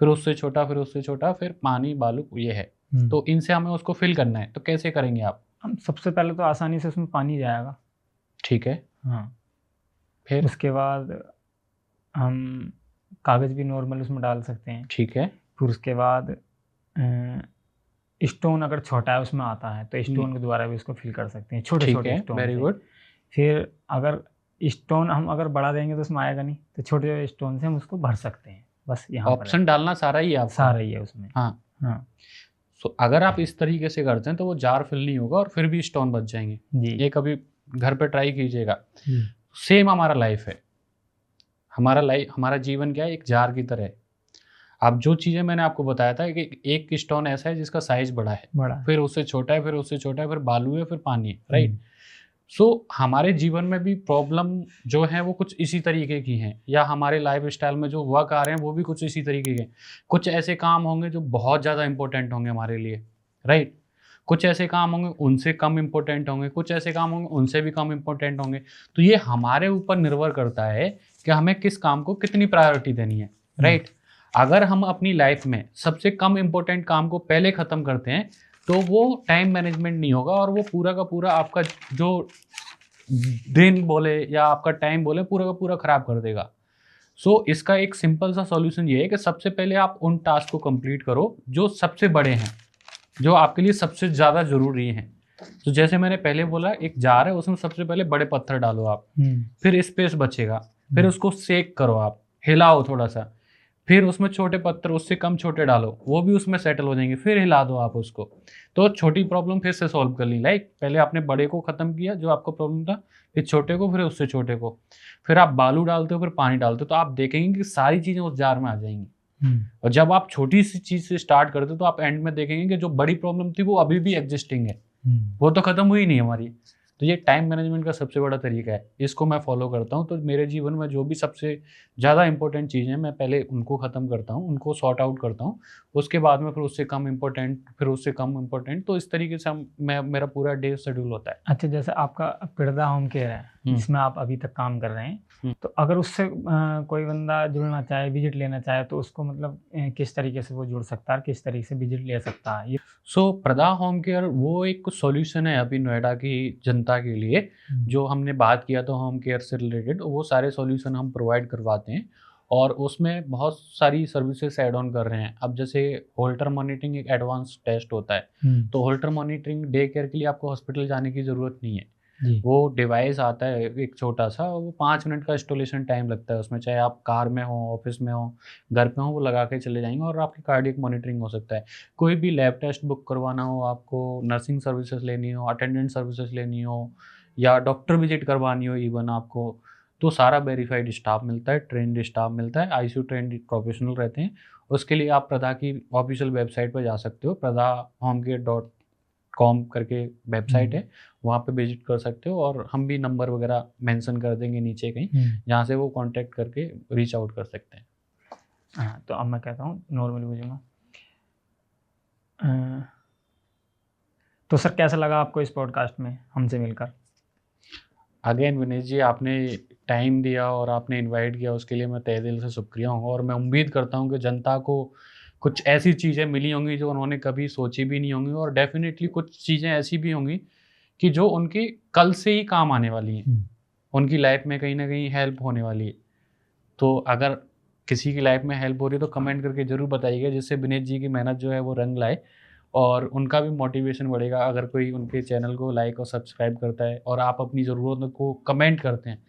फिर उससे छोटा, फिर उससे छोटा, फिर पानी, बालू, ये है। तो इनसे हमें उसको फिल करना है। तो कैसे करेंगे आप? हम सबसे पहले तो आसानी से उसमें पानी जाएगा। ठीक है। हाँ, फिर? उसके बाद हम कागज़ भी नॉर्मल उसमें डाल सकते हैं। ठीक है। फिर उसके बाद स्टोन अगर छोटा है उसमें आता है तो स्टोन के द्वारा भी उसको फिल कर सकते हैं, छोटे ठीक छोटे है, स्टोन वेरी से। गुड। फिर अगर स्टोन हम अगर बड़ा देंगे तो उसमें आएगा नहीं, तो छोटे छोटे स्टोन से हम उसको भर सकते हैं। बस यहाँ पर है, ऑप्शन डालना सारा ही है आपका। सारा ही है उसमें। हाँ। हाँ सो अगर आप इस तरीके से करते हैं तो वो जार फिल नहीं होगा और फिर भी स्टोन बच जाएंगे। जी ये कभी घर पे ट्राई कीजिएगा। जी सेम हमारा लाइफ है। हमारा जीवन क्या है, एक जार की तरह है। अब जो चीज़ें मैंने आपको बताया था कि एक स्टोन ऐसा है जिसका साइज बड़ा है, बड़ा। फिर उससे छोटा है, फिर उससे छोटा है, फिर बालू है, फिर पानी है, राइट। सो हमारे जीवन में भी प्रॉब्लम जो है वो कुछ इसी तरीके की हैं, या हमारे लाइफ स्टाइल में जो वर्क आ रहे हैं वो भी कुछ इसी तरीके के हैं। कुछ ऐसे काम होंगे जो बहुत ज़्यादा इंपॉर्टेंट होंगे हमारे लिए, राइट। कुछ ऐसे काम होंगे उनसे कम इम्पोर्टेंट होंगे, कुछ ऐसे काम होंगे उनसे भी कम इम्पोर्टेंट होंगे। तो ये हमारे ऊपर निर्भर करता है कि हमें किस काम को कितनी प्रायोरिटी देनी है, राइट। अगर हम अपनी लाइफ में सबसे कम इम्पोर्टेंट काम को पहले ख़त्म करते हैं तो वो टाइम मैनेजमेंट नहीं होगा, और वो पूरा का पूरा आपका जो दिन बोले या आपका टाइम बोले पूरा का पूरा ख़राब कर देगा। सो इसका एक सिंपल सा सॉल्यूशन ये है कि सबसे पहले आप उन टास्क को कंप्लीट करो जो सबसे बड़े हैं, जो आपके लिए सबसे ज़्यादा ज़रूरी हैं। तो जैसे मैंने पहले बोला, एक जार है, उसमें सबसे पहले बड़े पत्थर डालो आप, फिर स्पेस बचेगा, फिर उसको सेक करो आप, हिलाओ थोड़ा सा, फिर उसमें छोटे पत्थर उससे कम छोटे डालो, वो भी उसमें सेटल हो जाएंगे, फिर हिला दो आप उसको। तो छोटी प्रॉब्लम फिर से सॉल्व कर ली। लाइक पहले आपने बड़े को ख़त्म किया जो आपको प्रॉब्लम था, फिर छोटे को, फिर उससे छोटे को, फिर आप बालू डालते हो, फिर पानी डालते हो, तो आप देखेंगे कि सारी चीज़ें उस जार में आ जाएंगी। और जब आप छोटी सी चीज़ से स्टार्ट करते हो तो आप एंड में देखेंगे कि जो बड़ी प्रॉब्लम थी वो अभी भी एग्जिस्टिंग है, वो तो ख़त्म हुई नहीं हमारी। तो ये टाइम मैनेजमेंट का सबसे बड़ा तरीका है, इसको मैं फॉलो करता हूँ। तो मेरे जीवन में जो भी सबसे ज़्यादा इंपॉर्टेंट चीज़ें हैं, मैं पहले उनको ख़त्म करता हूँ, उनको सॉर्ट आउट करता हूँ, उसके बाद में फिर उससे कम इम्पोर्टेंट, फिर उससे कम इम्पोर्टेंट। तो इस तरीके से मेरा पूरा डे शेड्यूल होता है। अच्छा, जैसे आपका पिरदा होम केयर है जिसमें आप अभी तक काम कर रहे हैं, तो अगर उससे कोई बंदा जुड़ना चाहे, विजिट लेना चाहे, तो उसको मतलब किस तरीके से वो जुड़ सकता है, किस तरीके से विजिट ले सकता है? सो प्रदा होम केयर वो एक सॉल्यूशन है अभी नोएडा की जनता के लिए। जो हमने बात किया तो होम केयर से रिलेटेड वो सारे सॉल्यूशन हम प्रोवाइड करवाते हैं, और उसमें बहुत सारी सर्विसेज ऐड ऑन कर रहे हैं। अब जैसे होल्टर मॉनिटरिंग एक एडवांस टेस्ट होता है, तो होल्टर मॉनिटरिंग डे केयर के लिए आपको हॉस्पिटल जाने की ज़रूरत नहीं है। वो डिवाइस आता है एक छोटा सा, वो 5 मिनट का इंस्टॉलेशन टाइम लगता है उसमें, चाहे आप कार में हो, ऑफिस में हो, घर पे हो, वो लगा के चले जाएंगे और आपकी कार्डियक मॉनिटरिंग हो सकता है। कोई भी लैब टेस्ट बुक करवाना हो आपको, नर्सिंग सर्विसेज लेनी हो, अटेंडेंट सर्विसेज लेनी हो, या डॉक्टर विजिट करवानी हो इवन आपको, तो सारा वेरीफाइड स्टाफ मिलता है, ट्रेंड स्टाफ मिलता है, आईसीयू ट्रेंड प्रोफेशनल रहते हैं। उसके लिए आप प्रदा की ऑफिशियल वेबसाइट पर जा सकते हो, pradahomecare.com करके वेबसाइट है, वहाँ पे विजिट कर सकते हो, और हम भी नंबर वगैरह मेंशन कर देंगे नीचे कहीं, जहाँ से वो कांटेक्ट करके रीच आउट कर सकते हैं। हाँ, तो अब मैं कहता हूँ नॉर्मली पूछूंगा, तो सर कैसा लगा आपको इस पॉडकास्ट में हमसे मिलकर? अगेन विनेश जी, आपने टाइम दिया और आपने इनवाइट किया, उसके लिए मैं तहे दिल से शुक्रिया हूँ। और मैं उम्मीद करता हूँ कि जनता को कुछ ऐसी चीज़ें मिली होंगी जो उन्होंने कभी सोची भी नहीं होंगी, और डेफिनेटली कुछ चीज़ें ऐसी भी होंगी कि जो उनकी कल से ही काम आने वाली हैं, उनकी लाइफ में कहीं ना कहीं हेल्प होने वाली है। तो अगर किसी की लाइफ में हेल्प हो रही है तो कमेंट करके ज़रूर बताइएगा, जिससे विनेश जी की मेहनत जो है वो रंग लाए और उनका भी मोटिवेशन बढ़ेगा। अगर कोई उनके चैनल को लाइक और सब्सक्राइब करता है और आप अपनी ज़रूरतों को कमेंट करते हैं,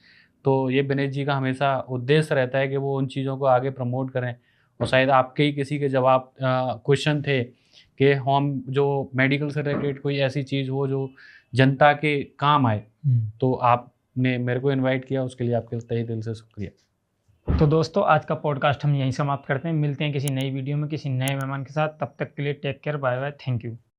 तो ये विनेश जी का हमेशा उद्देश्य रहता है कि वो उन चीज़ों को आगे प्रमोट करें। और शायद आपके ही किसी के जवाब क्वेश्चन थे कि हम जो मेडिकल से रिलेटेड कोई ऐसी चीज़ हो जो जनता के काम आए, तो आप आपने मेरे को इनवाइट किया, उसके लिए आपके तहे दिल से शुक्रिया। तो दोस्तों आज का पॉडकास्ट हम यहीं समाप्त करते हैं। मिलते हैं किसी नई वीडियो में किसी नए मेहमान के साथ। तब तक के लिए take care, bye bye, thank you.